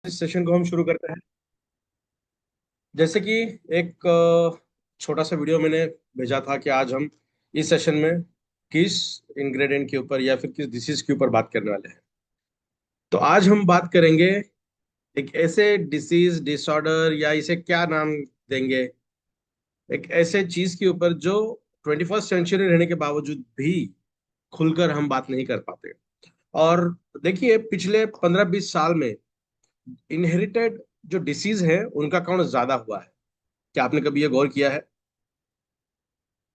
इस सेशन को हम शुरू करते हैं। जैसे कि एक छोटा सा वीडियो मैंने भेजा था कि आज हम इस सेशन में किस इंग्रेडिएंट के ऊपर या फिर किस डिसीज के ऊपर बात करने वाले हैं। तो आज हम बात करेंगे एक ऐसे डिसीज डिसऑर्डर या इसे क्या नाम देंगे, एक ऐसे चीज के ऊपर जो 21st सेंचुरी रहने के बावजूद भी खुलकर हम बात नहीं कर पाते। और देखिए, पिछले 15-20 साल में इनहेरिटेड जो डिसीज है उनका काउंट ज्यादा हुआ है। क्या आपने कभी ये गौर किया है?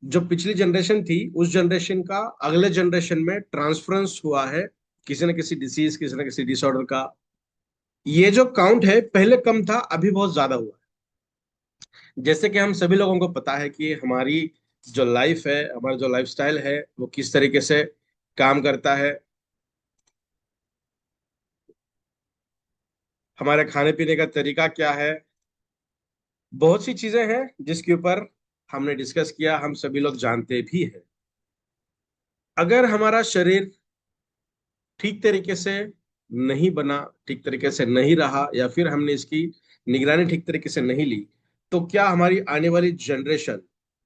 जो पिछली जनरेशन थी उस जनरेशन का अगले जनरेशन में ट्रांसफरेंस हुआ है, किसी न किसी डिसीज, किसी न किसी डिसऑर्डर का। ये जो काउंट है पहले कम था, अभी बहुत ज्यादा हुआ है। जैसे कि हम सभी लोगों को पता है कि हमारी जो लाइफ है, हमारा जो लाइफस्टाइल है, वो किस तरीके से काम करता है। हमारे खाने पीने का तरीका क्या है। बहुत सी चीजें हैं जिसके ऊपर हमने डिस्कस किया, हम सभी लोग जानते भी हैं। अगर हमारा शरीर ठीक तरीके से नहीं बना, ठीक तरीके से नहीं रहा, या फिर हमने इसकी निगरानी ठीक तरीके से नहीं ली, तो क्या हमारी आने वाली जनरेशन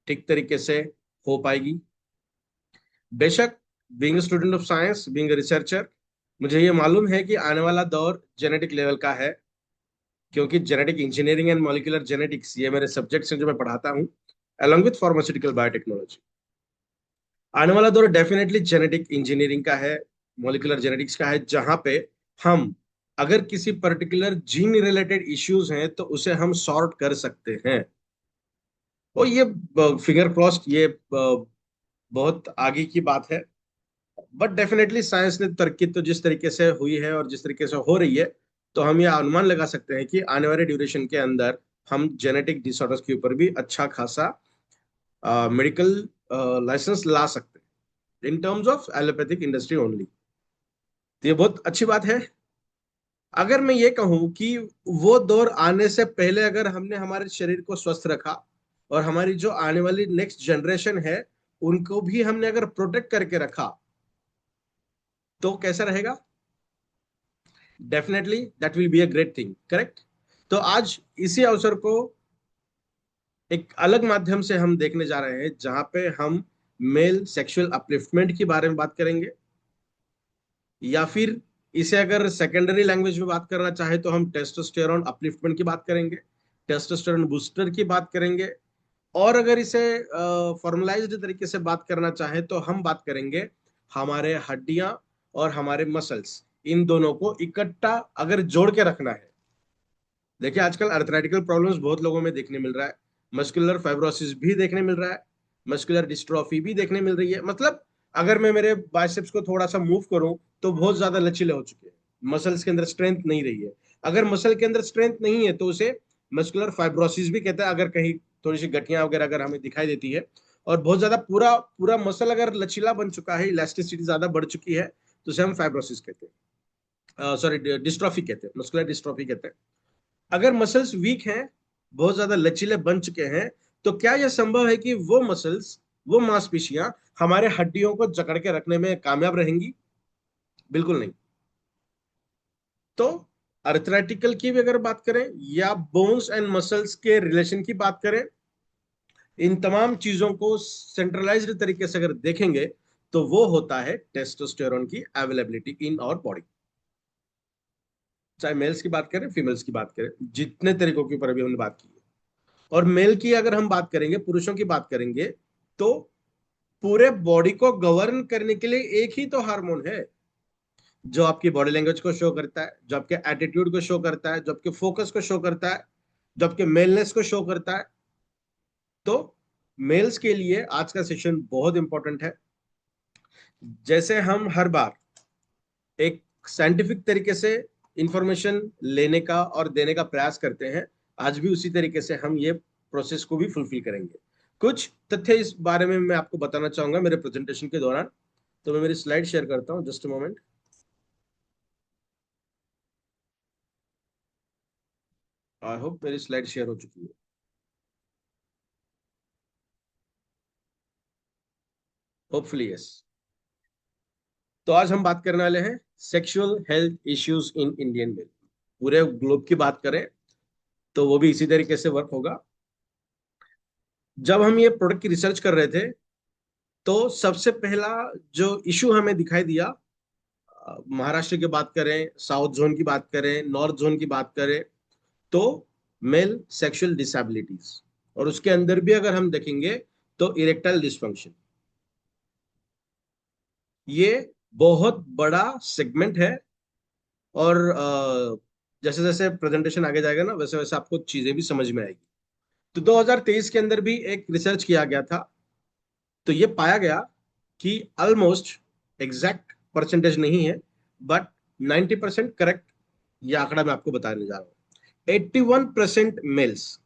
ठीक तरीके से हो पाएगी? बेशक, being student of science, being researcher, मुझे ये मालूम है कि आने वाला दौर जेनेटिक लेवल का है, क्योंकि genetic engineering and molecular genetics ये मेरे सब्जेक्ट्स हैं जो मैं पढ़ाता हूँ, अलॉन्ग विथ फार्मास्यूटिकल बायोटेक्नोलॉजी। आने वाला दौर डेफिनेटली जेनेटिक इंजीनियरिंग का है, मॉलिक्यूलर जेनेटिक्स का है, जहां पे हम अगर किसी पर्टिकुलर जीन रिलेटेड इश्यूज हैं तो उसे हम सॉर्ट कर सकते हैं। और ये फिंगर क्रॉस्ड, ये बहुत आगे की बात है। बट डेफिनेटली साइंस ने तरक्की तो जिस तरीके से हुई है और जिस तरीके से हो रही है, तो हम ये अनुमान लगा सकते हैं कि आने वाले ड्यूरेशन के अंदर हम जेनेटिक डिसऑर्डर्स के ऊपर भी अच्छा खासा मेडिकल लाइसेंस ला सकते हैं, in terms of allopathic industry only. तो ये बहुत अच्छी बात है। अगर मैं ये कहूं कि वो दौर आने से पहले अगर हमने हमारे शरीर को स्वस्थ रखा और हमारी जो आने वाली नेक्स्ट जनरेशन है उनको भी हमने अगर प्रोटेक्ट करके रखा, तो कैसा रहेगा? Definitely that will be a great thing, correct? तो आज इसी अवसर को एक अलग माध्यम से हम देखने जा रहे हैं, जहां पे हम मेल सेक्सुअल अपलिफ्टमेंट के बारे में बात करेंगे, या फिर इसे अगर सेकेंडरी लैंग्वेज में बात करना चाहे तो हम टेस्टोस्टेरोन अपलिफ्टमेंट की बात करेंगे, टेस्टोस्टेरोन बूस्टर की बात करेंगे। और अगर इसे फॉर्मलाइज्ड तरीके से बात करना चाहे तो हम बात करेंगे हमारे हड्डियां और हमारे मसल्स, इन दोनों को इकट्ठा अगर जोड़ के रखना है। देखिए, आजकल अर्थराइटिकल प्रॉब्लम्स बहुत लोगों में देखने मिल रहा है, मस्कुलर फाइब्रोसिस भी देखने मिल रहा है, मस्कुलर डिस्ट्रॉफी भी देखने मिल रही है। मतलब अगर मैं मेरे बाइसेप्स को थोड़ा सा मूव करूं तो बहुत ज्यादा लचीले हो चुके हैं, मसल्स के अंदर स्ट्रेंथ नहीं रही है। अगर मसल के अंदर स्ट्रेंथ नहीं है तो उसे मस्कुलर फाइब्रोसिस भी कहते हैं, अगर कहीं थोड़ी सी गठियां वगैरह अगर हमें दिखाई देती है। और बहुत ज्यादा पूरा पूरा मसल अगर लचीला बन चुका है, इलास्टिसिटी ज्यादा बढ़ चुकी है, तो उसे हम फाइब्रोसिस कहते हैं, सॉरी डिस्ट्रॉफी कहते हैं, मस्कुलर डिस्ट्रॉफी कहते हैं। अगर मसल्स वीक हैं, बहुत ज्यादा लचीले बन चुके हैं, तो क्या यह संभव है कि वो मसल्स, वो मांसपेशियां हमारे हड्डियों को जकड़ के रखने में कामयाब रहेंगी? बिल्कुल नहीं। तो अर्थराइटिकल की भी अगर बात करें या बोन्स एंड मसल्स के रिलेशन की बात करें, इन तमाम चीजों को सेंट्रलाइज्ड तरीके से अगर देखेंगे तो वो होता है टेस्टोस्टेरोन की अवेलेबिलिटी इन आवर बॉडी। चाहे मेल्स की बात करें, फीमेल्स की बात करें, जितने तरीकों के ऊपर अभी हमने बात की है। और मेल की अगर हम बात करेंगे, पुरुषों की बात करेंगे, तो पूरे बॉडी को गवर्न करने के लिए एक ही तो हार्मोन है, जो आपकी बॉडी लैंग्वेज को शो करता है, जो आपके एटीट्यूड को शो करता है, जो आपके फोकस को शो करता है, जो आपके मेलनेस को शो करता है। तो मेल्स के लिए आज का सेशन बहुत इंपॉर्टेंट है। जैसे हम हर बार एक साइंटिफिक तरीके से इंफॉर्मेशन लेने का और देने का प्रयास करते हैं, आज भी उसी तरीके से हम ये प्रोसेस को भी फुलफिल करेंगे। कुछ तथ्य इस बारे में मैं आपको बताना चाहूंगा मेरे प्रेजेंटेशन के दौरान। तो मैं मेरी स्लाइड शेयर करता हूँ, just a moment. I hope मेरी स्लाइड शेयर हो चुकी है। Hopefully yes. तो आज हम बात करने वाले हैं sexual health issues in Indian male. पूरे ग्लोब की बात करें तो वो भी इसी तरीके से वर्क होगा। जब हम ये प्रोडक्ट की रिसर्च कर रहे थे तो सबसे पहला जो इशू हमें दिखाई दिया, महाराष्ट्र की बात करें, साउथ जोन की बात करें, नॉर्थ जोन की बात करें, तो मेल सेक्सुअल डिसेबिलिटीज, और उसके अंदर भी अगर हम देखेंगे तो इरेक्टाइल डिसफंक्शन, ये बहुत बड़ा सेगमेंट है। और जैसे जैसे प्रेजेंटेशन आगे जाएगा ना, वैसे वैसे आपको चीजें भी समझ में आएगी। तो 2023 के अंदर भी एक रिसर्च किया गया था, तो ये पाया गया कि ऑलमोस्ट एग्जैक्ट परसेंटेज नहीं है, बट 90% करेक्ट, ये आंकड़ा मैं आपको बताने जा रहा हूँ। 81% मेल्स,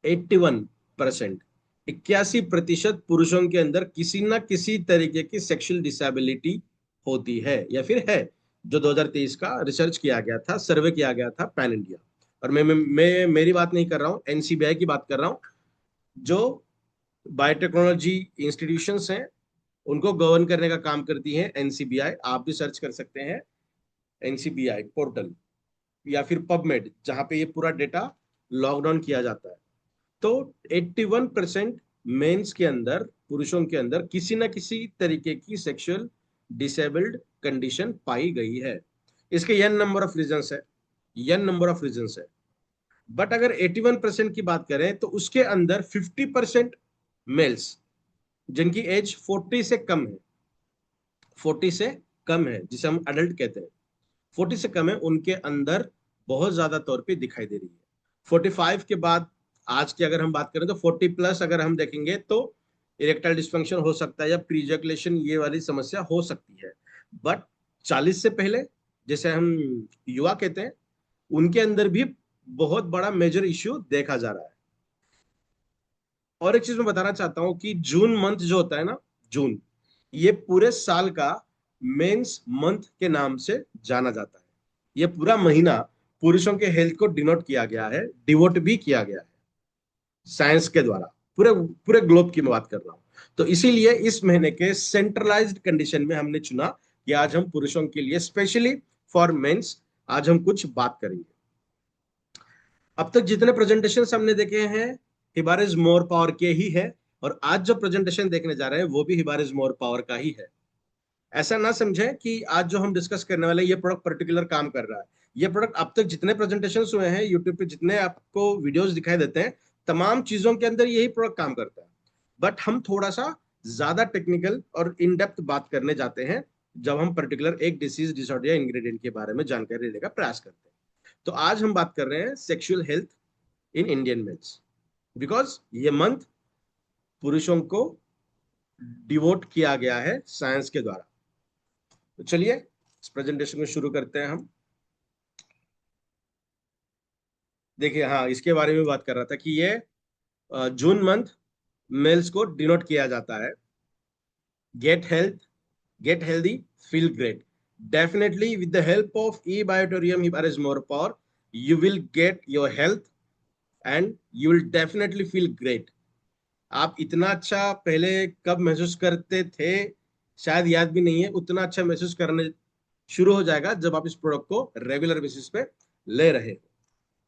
81%, 81% पुरुषों के अंदर किसी ना किसी तरीके की सेक्सुअल डिसेबिलिटी होती है या फिर है। जो 2023 का रिसर्च किया गया था, सर्वे किया गया था पैन इंडिया। और मैं मेरी बात नहीं कर रहा हूँ, एनसीबीआई की बात कर रहा हूँ। जो बायोटेक्नोलॉजी इंस्टीट्यूशंस हैं, उनको गवर्न करने का काम करती है एनसीबीआई। आप भी सर्च कर सकते हैं एनसीबीआई पोर्टल या फिर पबमेड, जहां पे ये पूरा डेटा लॉकडाउन किया जाता है। तो 81% मेंस के अंदर, पुरुषों के अंदर किसी ना किसी तरीके की सेक्सुअल डिसेबल्ड कंडीशन पाई गई है। इसके यन नंबर ऑफ रीजंस है, यन नंबर ऑफ रीजंस है। बट अगर 81% की बात करें तो उसके अंदर 50% मेल्स जिनकी एज 40 से कम है, 40 से कम है, जिसे हम अडल्ट कहते हैं, 40 से कम है, उनके अंदर बहुत ज्यादा तौर पे दिखाई दे रही है। 45 के बाद, आज की अगर हम बात करें तो 40 प्लस अगर हम देखेंगे तो इरेक्टाइल डिस्फंक्शन हो सकता है या प्रीजैकुलेशन, ये वाली समस्या हो सकती है। बट 40 से पहले, जैसे हम युवा कहते हैं, उनके अंदर भी बहुत बड़ा मेजर इश्यू देखा जा रहा है। और एक चीज मैं बताना चाहता हूं कि जून मंथ जो होता है ना, जून, ये पूरे साल का मेंस मंथ के नाम से जाना जाता है। ये पूरा महीना पुरुषों के हेल्थ को डिनोट किया गया है, डिवोट भी किया गया है साइंस के द्वारा। पूरे पूरे ग्लोब की मैं बात कर रहा हूँ। तो इसीलिए इस महीने के सेंट्रलाइज्ड कंडीशन में हमने चुना कि आज हम पुरुषों के लिए, स्पेशली फॉर मेंस, आज हम कुछ बात करेंगे। अब तक जितने प्रेजेंटेशन हमने देखे हैं, हिबार इज मोर पावर के ही है। और आज जो प्रेजेंटेशन देखने जा रहे हैं वो भी हिबार इज मोर पावर का ही है। ऐसा ना समझे कि आज जो हम डिस्कस करने वाले ये प्रोडक्ट पर्टिकुलर काम कर रहा है। ये प्रोडक्ट अब तक जितने प्रेजेंटेशन हुए हैं यूट्यूब पे, जितने आपको वीडियोस दिखाई देते हैं, तमाम चीजों के अंदर यही प्रोडक्ट काम करता है। बट हम थोड़ा सा ज्यादा टेक्निकल और इन डेप्थ बात करने जाते हैं जब हम पर्टिकुलर एक डिसीज, डिसऑर्डर या इंग्रेडिएंट के बारे में जानकारी लेने का प्रयास करते हैं। तो आज हम बात कर रहे हैं sexual health in Indian males, because ये मंथ पुरुषों को डिवोट किया गया है साइंस के द्वारा। तो चलिए इस प्रेजेंटेशन को शुरू करते हैं हम। देखिए, हाँ, इसके बारे में बात कर रहा था कि ये जून मंथ मेल्स को डिनोट किया जाता है। Get health, get healthy, feel great. Definitely with the help of ई बायोटोरियम हिबारिस more power, you will get your health and you will definitely feel great. आप इतना अच्छा पहले कब महसूस करते थे शायद याद भी नहीं है, उतना अच्छा महसूस करने शुरू हो जाएगा जब आप इस प्रोडक्ट को रेगुलर बेसिस पे ले रहे हो।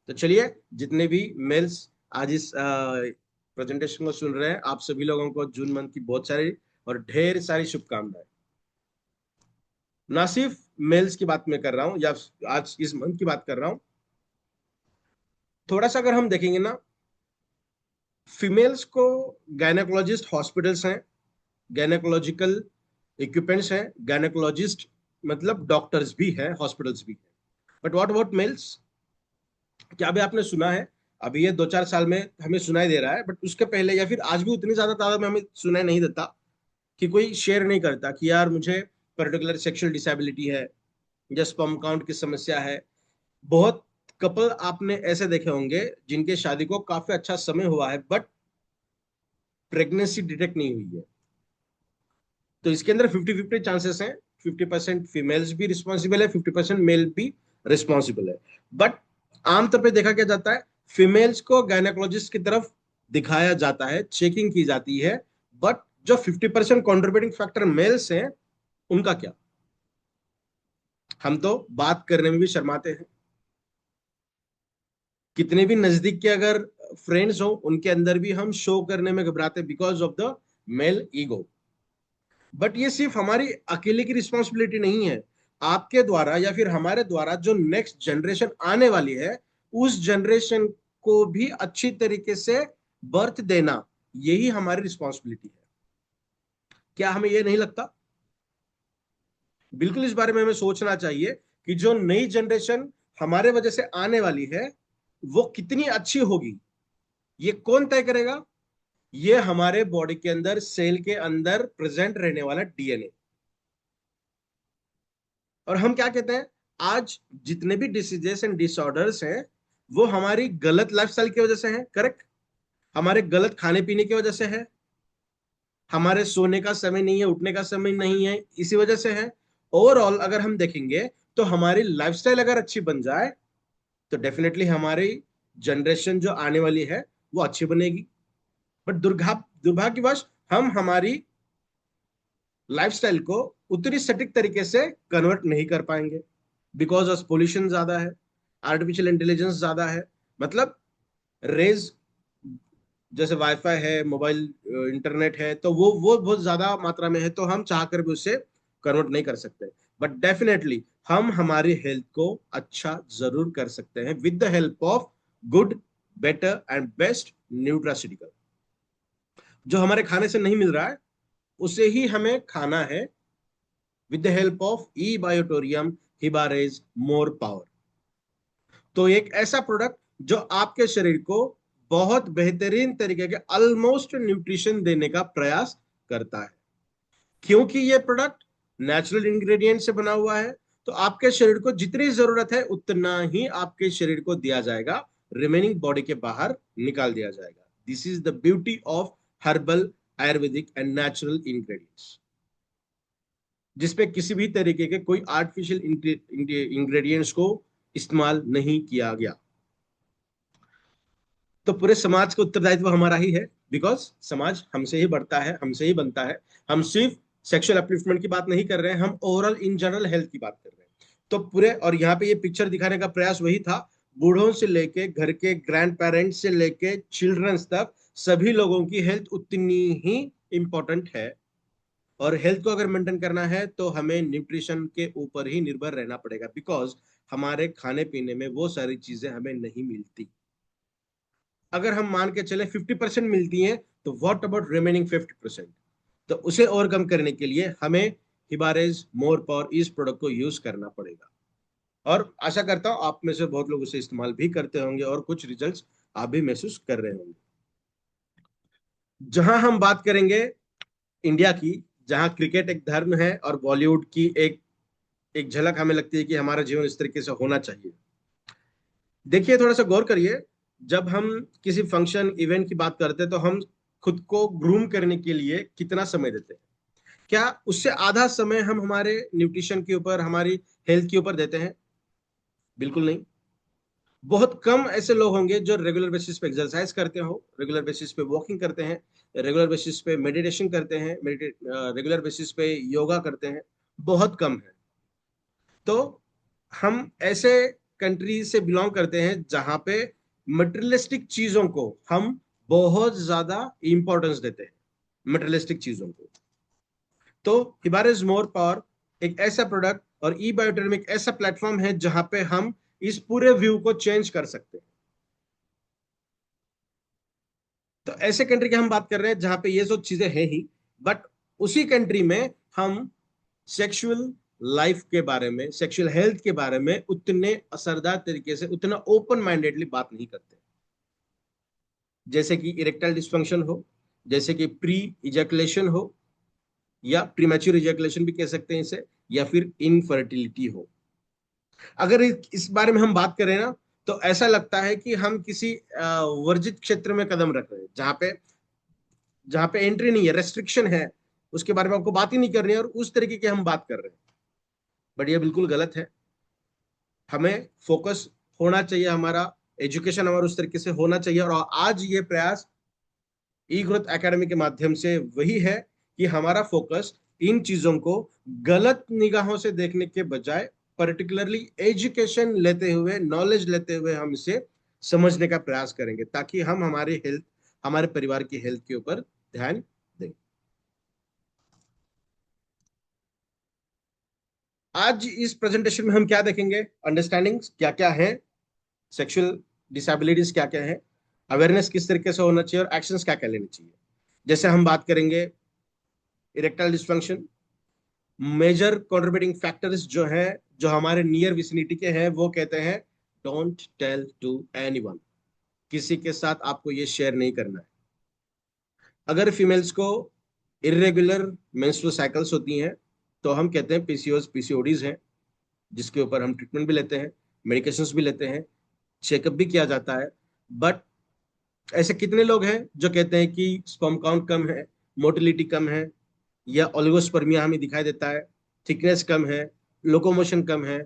तो चलिए, जितने भी मेल्स आज इस प्रेजेंटेशन को सुन रहे हैं, आप सभी लोगों को जून मंथ की बहुत सारी और ढेर सारी शुभकामनाएं। ना सिर्फ मेल्स की बात मैं कर रहा हूं या आज इस मंथ की बात कर रहा हूं, थोड़ा सा अगर हम देखेंगे ना, फीमेल्स को गायनेकोलॉजिस्ट हॉस्पिटल्स हैं, गायनेकोलॉजिकल इक्विपमेंट्स हैं, गायनेकोलॉजिस्ट मतलब डॉक्टर्स भी हैं, हॉस्पिटल्स भी हैं। But what about males? क्या अभी आपने सुना है? अभी ये 2-4 साल में हमें सुनाई दे रहा है, बट उसके पहले या फिर आज भी उतनी ज्यादा तादाद में हमें सुनाई नहीं देता कि कोई शेयर नहीं करता कि यार मुझे पर्टिकुलर सेक्सुअल डिसेबिलिटी है या स्पर्म काउंट की समस्या है। बहुत कपल आपने ऐसे देखे होंगे जिनके शादी को काफी अच्छा समय हुआ है बट प्रेगनेंसी डिटेक्ट नहीं हुई है। तो इसके अंदर 50-50 चांसेस हैं। 50% फीमेल्स भी रिस्पॉन्सिबल है, 50% मेल भी रिस्पॉन्सिबल है। बट आमतौर पे देखा क्या जाता है, फीमेल्स को गायनेकोलॉजिस्ट की तरफ दिखाया जाता है, चेकिंग की जाती है। बट जो 50% कॉन्ट्रीब्यूटिंग फैक्टर मेल्स हैं, उनका क्या? हम तो बात करने में भी शर्माते हैं। कितने भी नजदीक के अगर फ्रेंड्स हो, उनके अंदर भी हम शो करने में घबराते because of the male ego. But ये सिर्फ हमारी अकेले की रिस्पॉन्सिबिलिटी नहीं है। आपके द्वारा या फिर हमारे द्वारा जो नेक्स्ट जनरेशन आने वाली है, उस जनरेशन को भी अच्छी तरीके से बर्थ देना, यही हमारी रिस्पॉन्सिबिलिटी है। क्या हमें ये नहीं लगता? बिल्कुल इस बारे में हमें सोचना चाहिए कि जो नई जनरेशन हमारे वजह से आने वाली है, वो कितनी अच्छी होगी। ये कौन तय करेगा? ये हमारे बॉडी के अंदर, सेल के अंदर प्रेजेंट रहने वाला डीएनए। और हम क्या कहते हैं, आज जितने भी डिसीजेस एंड डिसऑर्डर्स हैं, वो हमारी गलत लाइफस्टाइल की वजह से हैं, करेक्ट? हमारे गलत खाने पीने की वजह से है, हमारे सोने का समय नहीं है, उठने का समय नहीं है, इसी वजह से है। ओवरऑल अगर हम देखेंगे तो हमारी लाइफस्टाइल अगर अच्छी बन जाए, तो डेफिनेटली हमारी जनरेशन जो आने वाली है वो अच्छी बनेगी। बट दुर्भाग्यवश हम हमारी लाइफस्टाइल को उतनी सटीक तरीके से कन्वर्ट नहीं कर पाएंगे, बिकॉज ऑफ पोल्यूशन ज्यादा है, आर्टिफिशियल इंटेलिजेंस ज्यादा है। मतलब रेज, जैसे वाईफाई है, मोबाइल इंटरनेट है, तो वो बहुत ज्यादा मात्रा में है, तो हम चाह कर भी उससे कन्वर्ट नहीं कर सकते। बट डेफिनेटली हम हमारी हेल्थ को अच्छा जरूर कर सकते हैं with the help of good, better and best nutraceutical. जो हमारे खाने से नहीं मिल रहा है, उसे ही हमें खाना है विद द हेल्प ऑफ ई बायोटोरियम हिबारेज मोर पावर। तो एक ऐसा प्रोडक्ट जो आपके शरीर को बहुत बेहतरीन तरीके के ऑलमोस्ट न्यूट्रिशन देने का प्रयास करता है। क्योंकि ये प्रोडक्ट नेचुरल इंग्रेडिएंट से बना हुआ है, तो आपके शरीर को जितनी जरूरत है उतना ही आपके शरीर को दिया जाएगा, रिमेनिंग बॉडी के बाहर निकाल दिया जाएगा। This is the beauty of herbal, Ayurvedic and natural ingredients, जिसपे किसी भी तरीके के कोई आर्टिफिशियल इंग्रेडिएंट्स को इस्तेमाल नहीं किया गया। तो पूरे समाज का उत्तरदायित्व हमारा ही है, बिकॉज समाज हमसे ही बढ़ता है, हमसे ही बनता है। हम सिर्फ सेक्सुअल अपलिफ्टमेंट की बात नहीं कर रहे हैं, हम ओवरऑल इन जनरल हेल्थ की बात कर रहे हैं। तो पूरे, और यहाँ पे ये पिक्चर दिखाने का प्रयास वही था, बूढ़ों से लेके घर के ग्रैंड पेरेंट्स से लेके चिल्ड्रंस तक सभी लोगों की हेल्थ उतनी ही इंपॉर्टेंट है। और हेल्थ को अगर मेंटेन करना है तो हमें न्यूट्रिशन के ऊपर ही निर्भर रहना पड़ेगा, बिकॉज हमारे खाने पीने में वो सारी चीजें हमें नहीं मिलती। अगर हम मान के चले 50% मिलती हैं, तो व्हाट अबाउट रिमेनिंग 50%? तो उसे ओवरकम करने के लिए हमें हिबारेज मोर पावर इस प्रोडक्ट को यूज करना पड़ेगा। और आशा करता हूं आप में से बहुत लोग उसे इस्तेमाल भी करते होंगे और कुछ रिजल्ट्स आप भी महसूस कर रहे होंगे। जहां हम बात करेंगे इंडिया की, जहां क्रिकेट एक धर्म है और बॉलीवुड की एक एक झलक हमें लगती है कि हमारा जीवन इस तरीके से होना चाहिए। देखिए, थोड़ा सा गौर करिए, जब हम किसी फंक्शन इवेंट की बात करते हैं, तो हम खुद को ग्रूम करने के लिए कितना समय देते हैं? क्या उससे आधा समय हम हमारे न्यूट्रिशन के ऊपर, हमारी हेल्थ के ऊपर देते हैं? बिल्कुल नहीं। बहुत कम ऐसे लोग होंगे जो रेगुलर बेसिस पे एक्सरसाइज करते हो, रेगुलर बेसिस पे वॉकिंग करते हैं, रेगुलर बेसिस पे मेडिटेशन करते हैं, रेगुलर बेसिस पे योगा करते हैं। बहुत कम है। तो हम ऐसे कंट्री से बिलोंग करते हैं जहां पे मटेरियलिस्टिक चीजों को हम बहुत ज्यादा इंपॉर्टेंस देते हैं, मटेरियलिस्टिक चीजों को। तो हिबारिस मोर पावर एक ऐसा प्रोडक्ट और ई बायोटेरियम एक ऐसा प्लेटफॉर्म है जहां पे हम इस पूरे व्यू को चेंज कर सकते हैं। तो ऐसे कंट्री की हम बात कर रहे हैं जहां पे ये सब चीजें हैं ही, बट उसी कंट्री में हम सेक्सुअल लाइफ के बारे में, सेक्सुअल हेल्थ के बारे में उतने असरदार तरीके से, उतना ओपन माइंडेडली बात नहीं करते। जैसे कि इरेक्टाइल डिस्फंक्शन हो, जैसे कि प्री इजैकुलेशन हो, या प्रीमैच्योर इजैकुलेशन भी कह सकते हैं इसे, या फिर इनफर्टिलिटी हो। अगर इस बारे में हम बात करें ना, तो ऐसा लगता है कि हम किसी वर्जित क्षेत्र में कदम रख रहे हैं, जहां पे एंट्री नहीं है, रेस्ट्रिक्शन है, उसके बारे में आपको बात ही नहीं करनी है, और उस तरीके की हम बात कर रहे हैं। बट ये बिल्कुल गलत है। हमें फोकस होना चाहिए, हमारा एजुकेशन हमारा उस तरीके से होना चाहिए। और आज ये प्रयास ई ग्रोथ एकेडमी के माध्यम से वही है कि हमारा फोकस इन चीजों को गलत निगाहों से देखने के बजाय, पर्टिकुलरली एजुकेशन लेते हुए, नॉलेज लेते हुए हम इसे समझने का प्रयास करेंगे, ताकि हम हमारे हेल्थ, हमारे परिवार की हेल्थ के ऊपर ध्यान दें। आज इस प्रेजेंटेशन में हम क्या देखेंगे, अंडरस्टैंडिंग क्या क्या है, सेक्सुअल डिसेबिलिटीज क्या क्या है, अवेयरनेस किस तरीके से होना चाहिए, और एक्शंस क्या क्या लेने चाहिए। जैसे हम बात करेंगे erectile dysfunction, major contributing factors जो है, जो हमारे नियर विसिनिटी के हैं, वो कहते हैं डोंट टेल टू एनीवन, किसी के साथ आपको ये शेयर नहीं करना है। अगर फीमेल्स को इरेगुलर मेंस्ट्रुअल साइकिल्स होती हैं, तो हम कहते हैं पीसीओएस पीसीओडीज हैं, जिसके ऊपर हम ट्रीटमेंट भी लेते हैं, मेडिकेशंस भी लेते हैं, चेकअप भी किया जाता है। बट ऐसे कितने लोग हैं जो कहते हैं कि स्पर्म काउंट कम है, मोटिलिटी कम है, या ओलिगोस्पर्मिया हमें दिखाई देता है, थिकनेस कम है, लोकोमोशन कम है,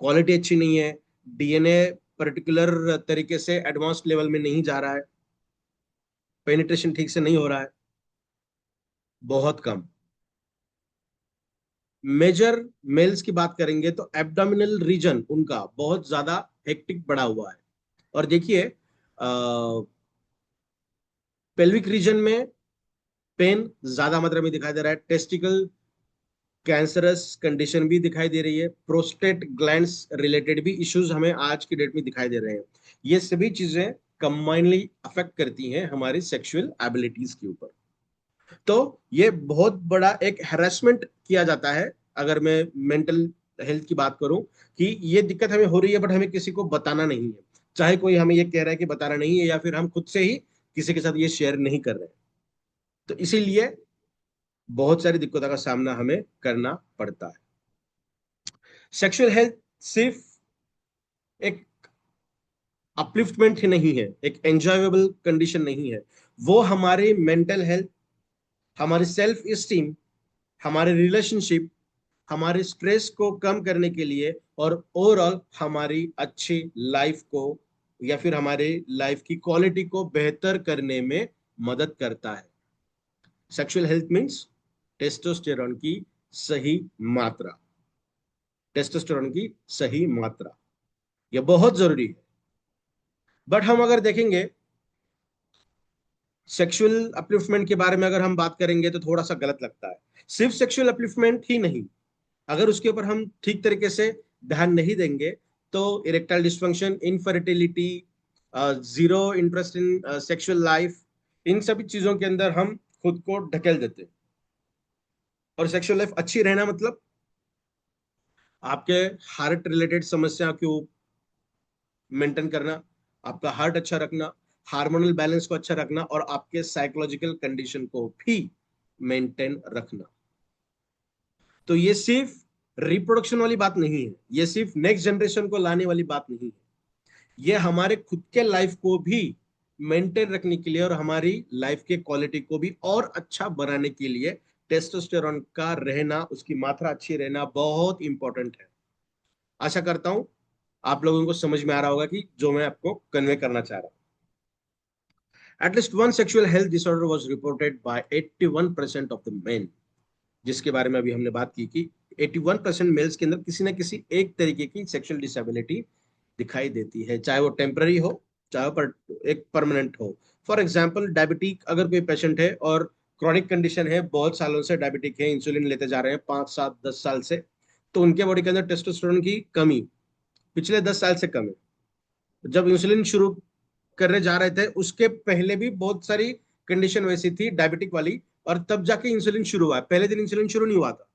क्वालिटी अच्छी नहीं है, डीएनए पर्टिकुलर तरीके से एडवांस लेवल में नहीं जा रहा है, पेनिट्रेशन ठीक से नहीं हो रहा है, बहुत कम। मेजर मेल्स की बात करेंगे तो एब्डोमिनल रीजन उनका बहुत ज्यादा हेक्टिक बढ़ा हुआ है। और देखिए पेल्विक रीजन में पेन ज्यादा मात्रा में दिखाई दे रहा है, टेस्टिकल कैंसरस कंडीशन भी दिखाई दे रही है, प्रोस्टेट ग्लैंड्स रिलेटेड भी इश्यूज हमें आज की डेट में दिखाई दे रहे हैं। ये सभी चीजें कंबाइनली अफेक्ट करती हैं हमारी सेक्सुअल एबिलिटीज के ऊपर। तो ये बहुत बड़ा एक हैरेसमेंट किया जाता है, अगर मैं मेंटल हेल्थ की बात करूं, कि ये दिक्कत हमें हो रही है बट हमें किसी को बताना नहीं है, चाहे कोई हमें ये कह रहा है कि बताना नहीं है, या फिर हम खुद से ही किसी के साथ ये शेयर नहीं कर रहे हैं। तो इसीलिए बहुत सारी दिक्कतों का सामना हमें करना पड़ता है। सेक्सुअल हेल्थ सिर्फ एक अपलिफ्टमेंट ही नहीं है, एक एंजॉयबल कंडीशन नहीं है, वो हमारे मेंटल हेल्थ, हमारी सेल्फ स्टीम, हमारे रिलेशनशिप, हमारे स्ट्रेस को कम करने के लिए, और ओवरऑल हमारी अच्छी लाइफ को, या फिर हमारे लाइफ की क्वालिटी को बेहतर करने में मदद करता है। सेक्सुअल हेल्थ मीन्स टेस्टोस्टेरोन की सही मात्रा, टेस्टोस्टेरोन की सही मात्रा, यह बहुत जरूरी है। बट हम अगर देखेंगे सेक्सुअल अपलिफ्टमेंट के बारे में, अगर हम बात करेंगे तो थोड़ा सा गलत लगता है। सिर्फ सेक्सुअल अपलिफ्टमेंट ही नहीं, अगर उसके ऊपर हम ठीक तरीके से ध्यान नहीं देंगे, तो erectile dysfunction, infertility, zero interest in sexual life, इन सभी चीजों के अंदर हम खुद को ढकेल देते हैं। और सेक्सुअल लाइफ अच्छी रहना मतलब आपके हार्ट रिलेटेड समस्या को मेंटेन करना, आपका हार्ट अच्छा रखना, हार्मोनल बैलेंस को अच्छा रखना, और आपके साइकोलॉजिकल कंडीशन को भी मेंटेन रखना। तो ये सिर्फ रिप्रोडक्शन वाली बात नहीं है, ये सिर्फ नेक्स्ट जनरेशन को लाने वाली बात नहीं है, ये हमारे खुद के लाइफ को भी मेंटेन रखने के लिए, और हमारी लाइफ के क्वालिटी को भी और अच्छा बनाने के लिए टेस्टोस्टेरोन का रहना, उसकी मात्रा अच्छी रहना बहुत इंपॉर्टेंट है। आशा करता हूं आप लोगों को समझ में आ रहा होगा कि जो मैं आपको कन्वे करना चाह रहा हूं। At least one sexual health disorder was reported by 81% of the men, जिसके बारे में अभी हमने बात की कि 81% मेल्स के अंदर किसी ना किसी एक तरीके की सेक्सुअल डिसेबिलिटी दिखाई देती है, चाहे वो टेम्पररी हो, चाहे वो एक परमानेंट हो। फॉर एग्जाम्पल डायबिटिक अगर कोई पेशेंट है और क्रॉनिक कंडीशन है, बहुत सालों से डायबिटिक है, इंसुलिन लेते जा रहे हैं 5 7 10 साल से, तो उनके बॉडी के अंदर टेस्टोस्टेरोन की कमी पिछले 10 साल से कम है। जब इंसुलिन शुरू करने जा रहे थे उसके पहले भी बहुत सारी कंडीशन वैसी थी डायबिटिक वाली, और तब जाके इंसुलिन शुरू हुआ, पहले दिन इंसुलिन शुरू नहीं हुआ था।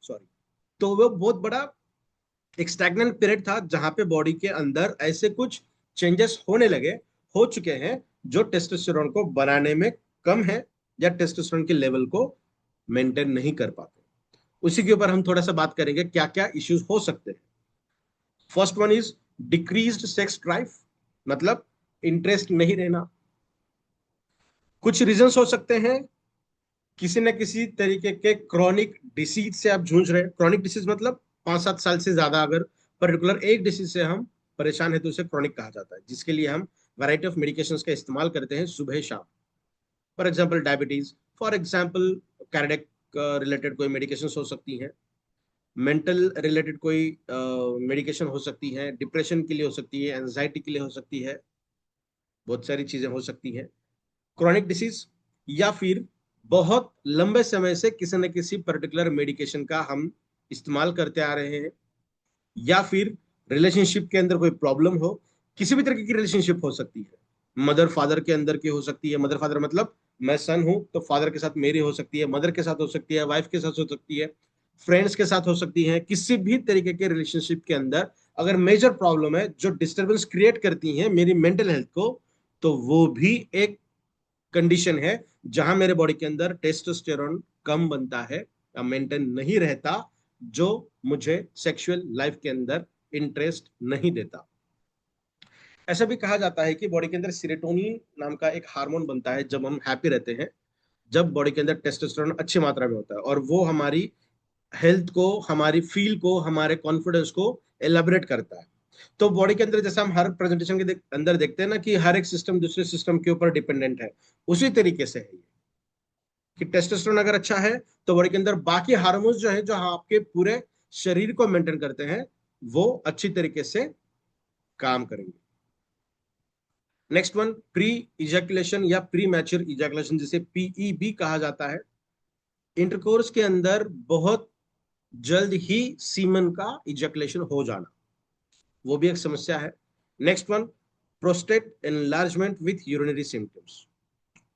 सॉरी। तो वो बहुत बड़ा एक स्टैग्नेंट पीरियड था, जहां पे बॉडी के अंदर ऐसे कुछ चेंजेस होने लगे, हो चुके हैं, जो टेस्टोस्टेरोन को बनाने में कम है, या टेस्टोस्टेरोन के लेवल को मेंटेन नहीं कर पाते। उसी के ऊपर हम थोड़ा सा बात करेंगे क्या क्या इश्यूज हो सकते हैं। First one is decreased sex drive, मतलब इंटरेस्ट नहीं रहना। कुछ रीजंस हो सकते हैं, किसी न किसी तरीके के क्रॉनिक डिसीज से आप जूझ रहे हैं। क्रॉनिक डिसीज मतलब 5 7 साल से ज्यादा अगर पर्टिकुलर एक डिसीज से हम परेशान है, तो उसे क्रॉनिक कहा जाता है, जिसके लिए हम वैरायटी ऑफ मेडिकेशंस का इस्तेमाल करते हैं सुबह शाम। For example diabetes, for example cardiac related कोई मेडिकेशंस हो सकती हैं, मेंटल रिलेटेड कोई मेडिकेशन हो सकती है, डिप्रेशन के लिए हो सकती है, एंजाइटी के लिए हो सकती है, बहुत सारी चीजें हो सकती हैं। क्रॉनिक डिसीज, या फिर बहुत लंबे समय से किसी न किसी पर्टिकुलर मेडिकेशन का हम इस्तेमाल करते आ रहे हैं, या फिर रिलेशनशिप के अंदर कोई प्रॉब्लम हो। किसी भी तरीके की रिलेशनशिप हो सकती है, मदर फादर के अंदर की हो सकती है, मदर फादर मतलब मैं सन हूं तो फादर के साथ मेरी हो सकती है, मदर के साथ हो सकती है, वाइफ के साथ हो सकती है, फ्रेंड्स के साथ हो सकती है। किसी भी तरीके के रिलेशनशिप के अंदर अगर मेजर प्रॉब्लम है जो डिस्टरबेंस क्रिएट करती है मेरी मेंटल हेल्थ को, तो वो भी एक कंडीशन है जहां मेरे बॉडी के अंदर टेस्टोस्टेरोन कम बनता है या मेंटेन नहीं रहता, जो मुझे सेक्सुअल लाइफ के अंदर इंटरेस्ट नहीं देता। ऐसा भी कहा जाता है कि बॉडी के अंदर सीरोटोनिन नाम का एक हार्मोन बनता है जब हम हैप्पी रहते हैं, जब बॉडी के अंदर टेस्टोस्टेरोन अच्छी मात्रा में होता है, और वो हमारी हेल्थ को, हमारी फील को, हमारे कॉन्फिडेंस को एलेबरेट करता है। तो बॉडी के अंदर जैसा हम हर प्रेजेंटेशन के अंदर देखते हैं ना कि हर एक सिस्टम दूसरे सिस्टम के ऊपर डिपेंडेंट है, उसी तरीके से है ये कि टेस्टोस्टेरोन अगर अच्छा है तो बॉडी के अंदर बाकी हार्मोन्स जो है जो आपके पूरे शरीर को मेंटेन करते हैं वो अच्छी तरीके से काम करेंगे। नेक्स्ट वन, प्री इजैकुलेशन या प्री मैच्योर इजैकुलेशन, जिसे पीई भी कहा जाता है। इंटरकोर्स के अंदर बहुत जल्द ही सीमन का इजैकुलेशन हो जाना, वो भी एक समस्या है। Next one, prostate enlargement with urinary symptoms.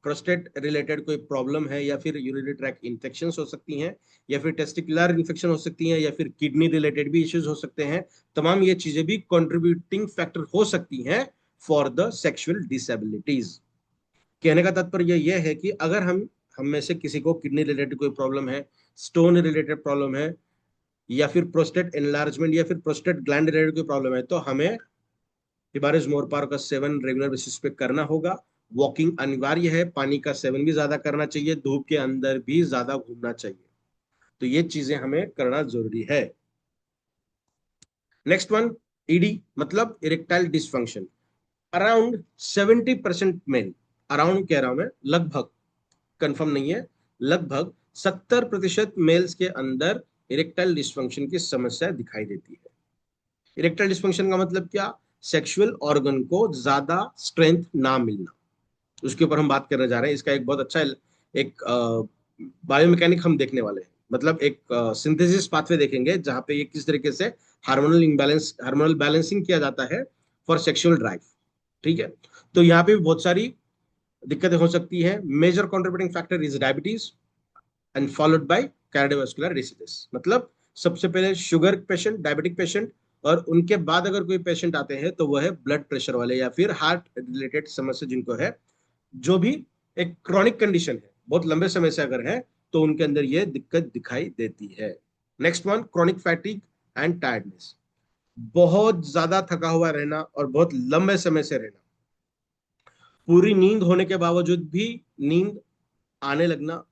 Prostate related कोई प्रॉब्लम है, या फिर यूरिनरी ट्रैक इन्फेक्शन हो सकती हैं, या फिर टेस्टिकुलर इन्फेक्शन हो सकती हैं, या फिर किडनी रिलेटेड भी इश्यूज हो सकते हैं। तमाम ये चीजें भी कंट्रीब्यूटिंग फैक्टर हो सकती हैं फॉर द सेक्सुअल डिसेबिलिटीज। कहने का तात्पर्य यह है कि अगर हम में से किसी को किडनी रिलेटेड कोई प्रॉब्लम है, स्टोन रिलेटेड प्रॉब्लम है, या फिर प्रोस्टेट एनलार्जमेंट या फिर प्रोस्टेट ग्लैंड रिलेटेड कोई प्रॉब्लम है, तो हमें हिबारिस मोरपार का सेवन रेगुलर बेसिस पे करना होगा। वॉकिंग अनिवार्य है, पानी का सेवन भी ज्यादा करना चाहिए, धूप के अंदर भी ज्यादा घूमना चाहिए। तो ये चीजें हमें करना जरूरी है। नेक्स्ट वन, ईडी मतलब erectile dysfunction. Around 70% main, around कह रहा हूं मैं, लगभग, कंफर्म नहीं है, लगभग 70% मेल्स के अंदर इरेक्टाइल डिसफंक्शन की समस्या दिखाई देती है। इरेक्टाइल डिसफंक्शन का मतलब क्या? सेक्सुअल ऑर्गन को ज्यादा स्ट्रेंथ ना मिलना, उसके ऊपर हम बात करने जा रहे हैं। इसका एक बहुत अच्छा एक बायोमैकेनिक हम देखने वाले हैं, मतलब एक सिंथेसिस पाथवे देखेंगे जहां पे ये किस तरीके से हार्मोनल बैलेंसिंग किया जाता है फॉर सेक्सुअल ड्राइव। ठीक है, तो यहाँ पे भी बहुत सारी दिक्कतें हो सकती है। Major contributing factor is diabetes and followed by cardiovascular diseases. मतलब सबसे पहले शुगर पेशेंट, डायबिटिक पेशेंट, और उनके बाद अगर कोई पेशेंट आते हैं तो वो है ब्लड प्रेशर वाले या फिर हार्ट रिलेटेड समस्या जिनको है, जो भी एक क्रॉनिक कंडीशन है, बहुत लंबे समय से अगर है, तो उनके अंदर ये दिक्कत दिखाई देती है। Next one, chronic फैटिक and tiredness. बहुत ज्यादा थका हुआ रहना और बहुत लंबे समय से रहना, पूरी नींद होने के बावजूद भी नींद आने लगना,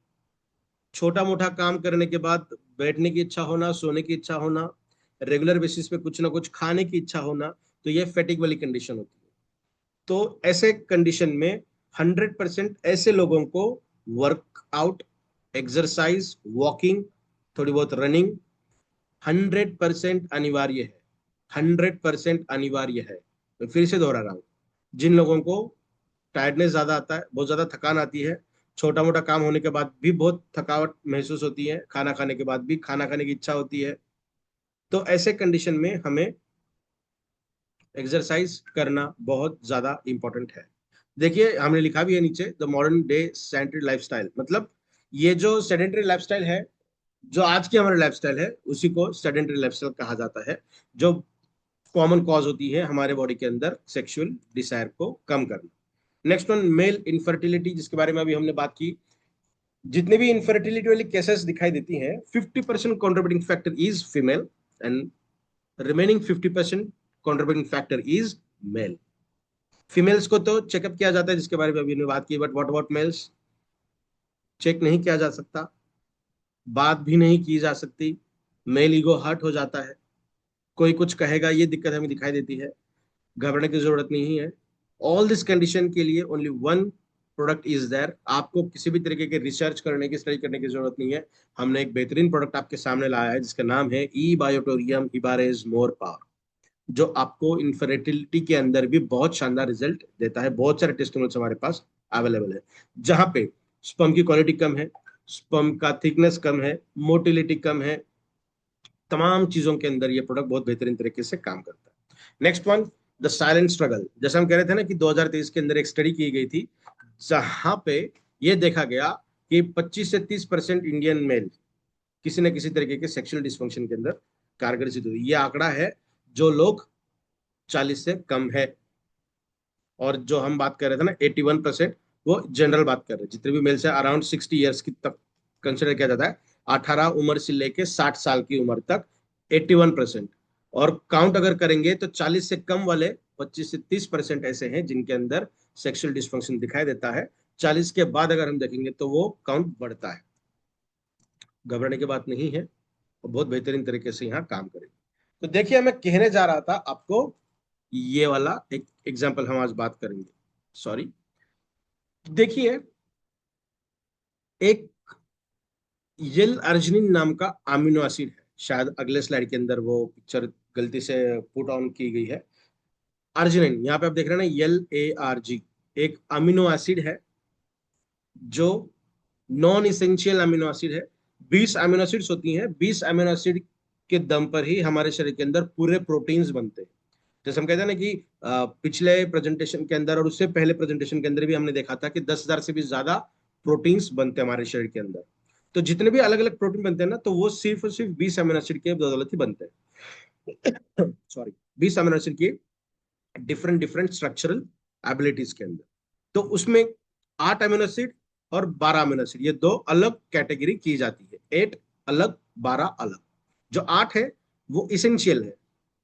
छोटा मोटा काम करने के बाद बैठने की इच्छा होना, सोने की इच्छा होना, रेगुलर बेसिस पे कुछ ना कुछ खाने की इच्छा होना, तो ये फैटिक वाली कंडीशन होती है। तो ऐसे कंडीशन में 100% ऐसे लोगों को वर्कआउट, एक्सरसाइज, वॉकिंग, थोड़ी बहुत रनिंग 100% अनिवार्य है। 100% अनिवार्य है। मैं फिर से दोहरा रहा हूँ, जिन लोगों को टायर्डनेस ज्यादा आता है, बहुत ज्यादा थकान आती है, छोटा मोटा काम होने के बाद भी बहुत थकावट महसूस होती है, खाना खाने के बाद भी खाना खाने की इच्छा होती है, तो ऐसे कंडीशन में हमें एक्सरसाइज करना बहुत ज्यादा इंपॉर्टेंट है। देखिए हमने लिखा भी है नीचे, the modern day sedentary lifestyle, मतलब ये जो सेडेंटरी लाइफस्टाइल है, जो आज की हमारी लाइफस्टाइल है, उसी को सेडेंटरी लाइफस्टाइल कहा जाता है, जो कॉमन कॉज होती है हमारे बॉडी के अंदर सेक्सुअल डिजायर को कम करना। नेक्स्ट वन, मेल इनफर्टिलिटी, जिसके बारे में अभी हमने बात की। जितने भी इनफर्टिलिटी वाली केसेस दिखाई देती हैं, 50% contributing factor is female and remaining 50% contributing factor is male. Females को तो चेकअप किया जाता है, जिसके बारे में अभी हमने बात की, but what about males? Check नहीं किया जा सकता, बात भी नहीं की जा सकती, मेल ईगो हर्ट हो जाता है, कोई कुछ कहेगा, ये दिक्कत हमें दिखाई देती है। घबराने की जरूरत नहीं है। ऑल दिस कंडीशन के लिए only one product is there, आपको किसी भी तरीके के रिसर्च करने की, स्टडी करने की जरूरत नहीं है। हमने एक बेहतरीन प्रोडक्ट आपके सामने लाया है जिसका नाम है ई बायोटोरियम हिबारेज मोर पावर, जो आपको इनफर्टिलिटी के अंदर भी बहुत शानदार रिजल्ट देता है। बहुत सारे टेस्टिमोनियल्स हमारे पास अवेलेबल है, जहां पे स्पर्म की क्वालिटी कम है, स्पर्म का थिकनेस कम है, मोटिलिटी कम है, तमाम चीजों के अंदर ये प्रोडक्ट बहुत बेहतरीन तरीके से काम करता है। Next one, the silent struggle. जैसे हम कह रहे थे ना कि 2023 के अंदर एक स्टडी की गई थी जहां पे ये देखा गया कि 25 से 30% इंडियन मेल किसी न किसी तरीके के सेक्सुअल डिस्फंक्शन के अंदर कारगर सिद्ध हुई। ये आंकड़ा है जो लोग 40 से कम है। और जो हम बात कर रहे थे ना 81%, वो जनरल बात कर रहे हैं, जितने भी मेल्स है अराउंड 60 ईयर्स की तक कंसिडर किया जाता है, 18 उम्र से लेके 60 साल की उम्र तक 81%। और काउंट अगर करेंगे तो 40 से कम वाले 25 से 30% ऐसे हैं जिनके अंदर सेक्सुअल डिस्फंक्शन दिखाई देता है। 40 के बाद अगर हम देखेंगे तो वो काउंट बढ़ता है। घबराने की बात नहीं है, और बहुत बेहतरीन तरीके से यहाँ काम करेंगे। तो देखिए, मैं कहने जा रहा था आपको, ये वाला एक एग्जाम्पल हम आज बात करेंगे। सॉरी, देखिए, एक येल अर्जिनिन नाम का अमीनो एसिड है, शायद अगले स्लाइड के अंदर वो पिक्चर गलती से पुट ऑन की गई है। अर्जिनिन यहाँ पे आप देख रहे हैं ना, LARG, एक अमीनो एसिड है जो नॉन इसेंशियल अमीनो एसिड है। 20 अमीनो एसिड्स होती हैं, 20 अमीनो एसिड के दम पर ही हमारे शरीर के अंदर पूरे प्रोटीन्स बनते हैं। जैसे हम कहते हैं ना कि पिछले प्रेजेंटेशन के अंदर और उससे पहले प्रेजेंटेशन के अंदर भी हमने देखा था कि 10,000 से भी ज्यादा प्रोटीन्स बनते हैं हमारे शरीर के अंदर। तो जितने भी अलग अलग प्रोटीन बनते हैं ना, तो वो सिर्फ और सिर्फ 20 अमीनो एसिड के बदौलत ही बनते हैं। सॉरी, 20 अमीनो एसिड की डिफरेंट डिफरेंट स्ट्रक्चरल एबिलिटीज के अंदर। तो उसमें 8 अमीनो एसिड और 12 अमीनो एसिड, ये दो अलग कैटेगरी की जाती है। 8 अलग, 12 अलग। जो 8 है वो इसेंशियल है,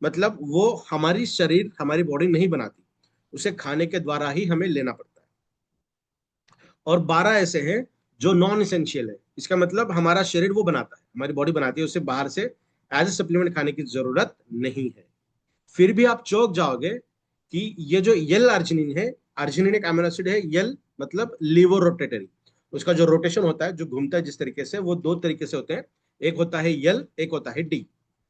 मतलब वो हमारी शरीर, हमारी बॉडी नहीं बनाती, उसे खाने के द्वारा ही हमें लेना पड़ता है। और 12 ऐसे हैं जो नॉन इसेंशियल है, इसका मतलब हमारा शरीर वो बनाता है, हमारी बॉडी बनाती है, उसे बाहर से एज ए सप्लीमेंट खाने की जरूरत नहीं है। फिर भी आप चौंक जाओगे कि ये जो यल अर्जिनिन है, अर्जिनिन एक अमीनो एसिड है, यल मतलब लीवो रोटेटरी। उसका जो रोटेशन होता है, जो घूमता है जिस तरीके से, वो दो तरीके से होते हैं। एक होता है यल, एक होता है डी।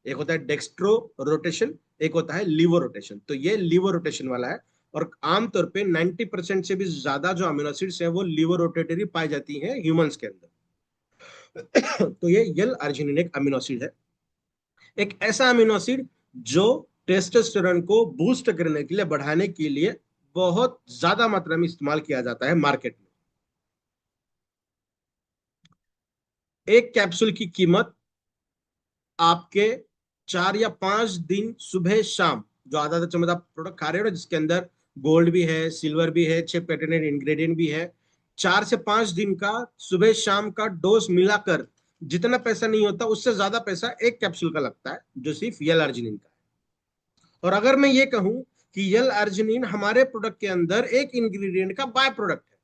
एक होता है डेक्स्ट्रो रोटेशन, एक होता है लीवो रोटेशन। तो ये लीवो रोटेशन वाला है। और आमतौर पे 90% से भी ज्यादा जो अमीनो एसिड्स हैं वो लीवो रोटेटरी पाई जाती हैं ह्यूमंस के अंदर। तो ये यल अर्जिनिन एक अमीनो एसिड है, एक ऐसा अमीनो एसिड जो टेस्टोस्टेरोन को बूस्ट करने के लिए, बढ़ाने के लिए बहुत ज्यादा मात्रा में इस्तेमाल किया जाता है मार्केट में। एक कैप्सूल की कीमत आपके 4 या 5 दिन सुबह शाम, जो आधा आधा चम्मच आप प्रोडक्ट खा रहे हो ना, जिसके अंदर गोल्ड भी है, सिल्वर भी है, 6 पेटेंटेड इंग्रेडिएंट भी है, 4 से 5 दिन का सुबह शाम का डोज मिलाकर जितना पैसा नहीं होता, उससे ज्यादा पैसा एक कैप्सूल का लगता है, जो सिर्फ यल अर्जिनिन का है। और अगर मैं ये कहूं कि यल अर्जिनिन हमारे प्रोडक्ट के अंदर एक इंग्रेडिएंट का बाय प्रोडक्ट है,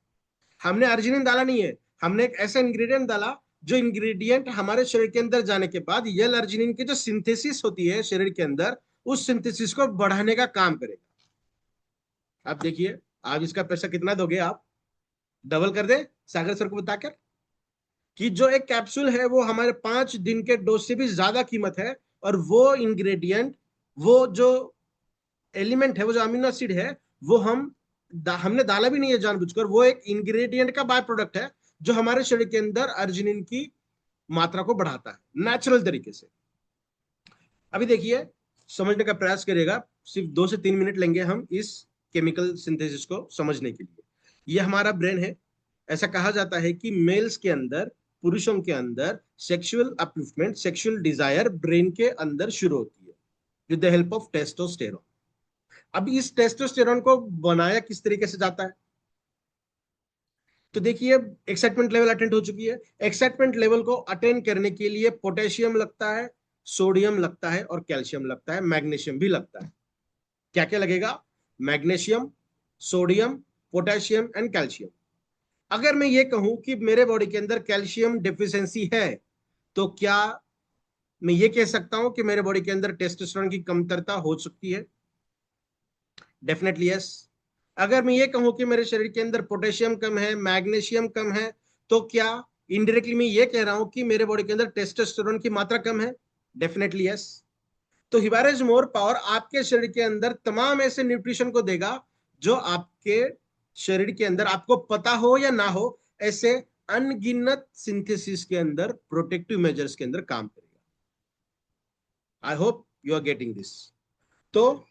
हमने अर्जिनिन डाला नहीं है, हमने एक ऐसा इंग्रेडिएंट डाला जो इंग्रेडिएंट हमारे शरीर के अंदर जाने के बाद यल अर्जिनिन की जो सिंथेसिस होती है शरीर के अंदर, उस सिंथेसिस को बढ़ाने का काम करेगा। आप देखिए, आप इसका पैसा कितना दोगे? आप डबल कर दे सागर सर को बताकर कि जो एक कैप्सूल है वो हमारे 5 दिन के डोज से भी ज्यादा कीमत है। और वो इंग्रेडिएंट, वो जो एलिमेंट है, वो जो अमीनो एसिड है, वो हमने डाला भी नहीं है जानबूझकर, वो एक इंग्रेडिएंट का बाय प्रोडक्ट है जो हमारे शरीर के अंदर अर्जिनिन की मात्रा को बढ़ाता है नेचुरल तरीके से। अभी देखिए, समझने का प्रयास करिएगा, सिर्फ 2 से 3 मिनट लेंगे हम इस केमिकल सिंथेसिस को समझने के लिए। ये हमारा ब्रेन है। ऐसा कहा जाता है कि मेल्स के अंदर, पुरुषों के अंदर sexual upliftment, sexual desire brain के अंदर शुरू होती है with the help of testosterone. अब इस टेस्टोस्टेरोन को बनाया किस तरीके से जाता है? तो देखिए, एक्साइटमेंट लेवल अटेंड हो चुकी है। एक्साइटमेंट लेवल को अटेंड करने के लिए पोटेशियम लगता है, सोडियम लगता है, और कैल्शियम लगता है, मैग्नीशियम भी लगता है। क्या क्या लगेगा? Magnesium, sodium, potassium and calcium. अगर मैं ये कहूं कि मेरे बॉडी के अंदर कैल्शियम डिफिशियंसी है, तो क्या मैं ये कह सकता हूं कि मेरे बॉडी के अंदर टेस्टोस्टेरोन की कमतरता हो सकती है? Definitely yes. अगर मैं ये कहूं कि मेरे शरीर के अंदर पोटेशियम कम है, मैग्नीशियम कम है, तो क्या इनडायरेक्टली मैं ये कह रहा हूं कि मेरे बॉडी के अंदर टेस्टोस्टेरोन की मात्रा कम है? Definitely yes. तो हिबारिज मोर पावर आपके शरीर के अंदर तमाम ऐसे न्यूट्रिशन को देगा जो आपके शरीर के अंदर, आपको पता हो या ना हो, ऐसे अनगिनत सिंथेसिस के अंदर, प्रोटेक्टिव मेजर्स के अंदर काम करेगा। I hope you are getting this. तो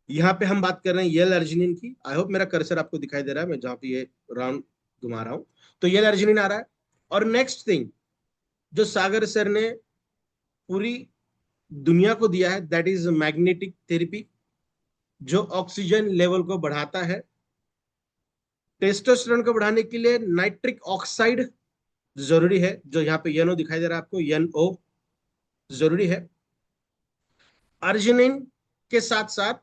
यहाँ पे हम बात कर रहे हैं येल अर्जिनिन की। आई होप मेरा कर्सर आपको दिखाई दे रहा है, मैं जहां पे ये राउंड घुमा रहा हूं, तो येल अर्जिनिन आ रहा है। और नेक्स्ट थिंग जो सागर सर ने पूरी दुनिया को दिया है, दैट इज मैग्नेटिक थेरेपी, जो ऑक्सीजन लेवल को बढ़ाता है। टेस्टोस्टेरोन को बढ़ाने के लिए नाइट्रिक ऑक्साइड जरूरी है, जो यहाँ पे एनओ दिखाई दे रहा है आपको, एनओ जरूरी है। अर्जिनिन के साथ साथ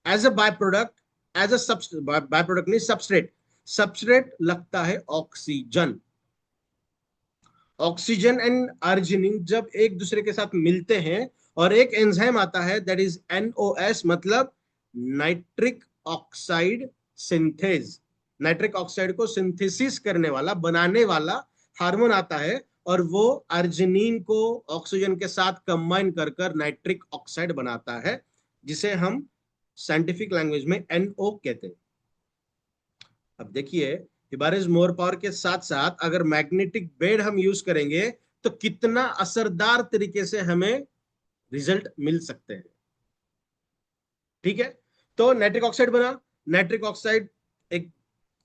as a by product, as a by product नहीं, सबस्ट्रेट, सबस्ट्रेट लगता है ऑक्सीजन। ऑक्सीजन एंड अर्जिनिन जब एक दूसरे के साथ मिलते हैं और एक एंजाइम आता है, दैट इज एनओएस, मतलब nitric oxide synthase. Nitric oxide को सिंथेसिस करने वाला, बनाने वाला हार्मोन आता है, और वो अर्जिनिन को ऑक्सीजन के साथ कंबाइन कर कर नाइट्रिक ऑक्साइड बनाता है, जिसे हम साइंटिफिक लैंग्वेज में एनओ कहते हैं। अब देखिए, हिबारिस मोर पावर के साथ साथ अगर मैग्नेटिक बेड हम यूज करेंगे तो कितना असरदार तरीके से हमें रिजल्ट मिल सकते हैं। ठीक है, तो नाइट्रिक ऑक्साइड बना। नाइट्रिक ऑक्साइड एक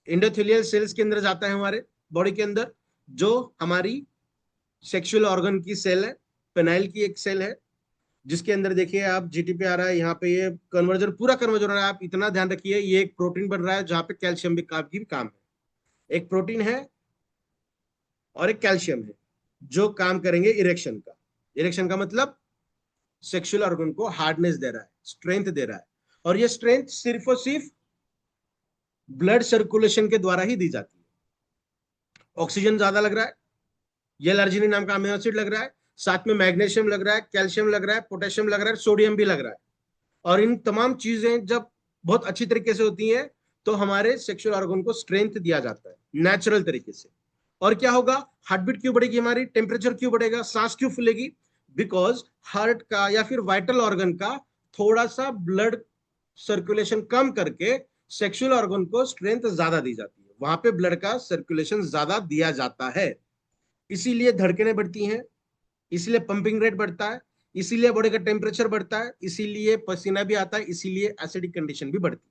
एंडोथेलियल सेल्स के अंदर जाता है हमारे बॉडी के अंदर, जो हमारी सेक्सुअल ऑर्गन की सेल है, पेनाइल की एक सेल है, जिसके अंदर देखिए आप जीटीपी आ रहा है, यहाँ पे ये कन्वर्जन, पूरा कन्वर्जन हो रहा है। आप इतना ध्यान रखिए, ये एक प्रोटीन बन रहा है जहाँ पे कैल्शियम भी काम है। एक प्रोटीन है और एक कैल्शियम है, जो काम करेंगे इरेक्शन का। इरेक्शन का मतलब सेक्सुअल ऑर्गन को हार्डनेस दे रहा है, स्ट्रेंथ दे रहा है, और ये स्ट्रेंथ सिर्फ और सिर्फ ब्लड सर्कुलेशन के द्वारा ही दी जाती है। ऑक्सीजन ज्यादा लग रहा है, ये अर्जिनिन नाम का अमीनो एसिड लग रहा है, साथ में मैग्नीशियम लग रहा है, कैल्शियम लग रहा है, पोटेशियम लग रहा है, सोडियम भी लग रहा है। और इन तमाम चीजें जब बहुत अच्छी तरीके से होती हैं, तो हमारे सेक्सुअल ऑर्गन को स्ट्रेंथ दिया जाता है नेचुरल तरीके से। और क्या होगा, हार्ट बीट क्यों बढ़ेगी, हमारी टेम्परेचर क्यों बढ़ेगा, सांस क्यों फूलेगी? बिकॉज हार्ट का या फिर वाइटल ऑर्गन का थोड़ा सा ब्लड सर्कुलेशन कम करके सेक्सुअल ऑर्गन को स्ट्रेंथ ज्यादा दी जाती है, वहां पे ब्लड का सर्कुलेशन ज्यादा दिया जाता है। इसीलिए धड़कनें बढ़ती हैं, इसीलिए पंपिंग रेट बढ़ता है, इसीलिए बॉडी का टेम्परेचर बढ़ता है, इसीलिए पसीना भी आता है, इसीलिए एसिडिक कंडीशन भी बढ़ती है।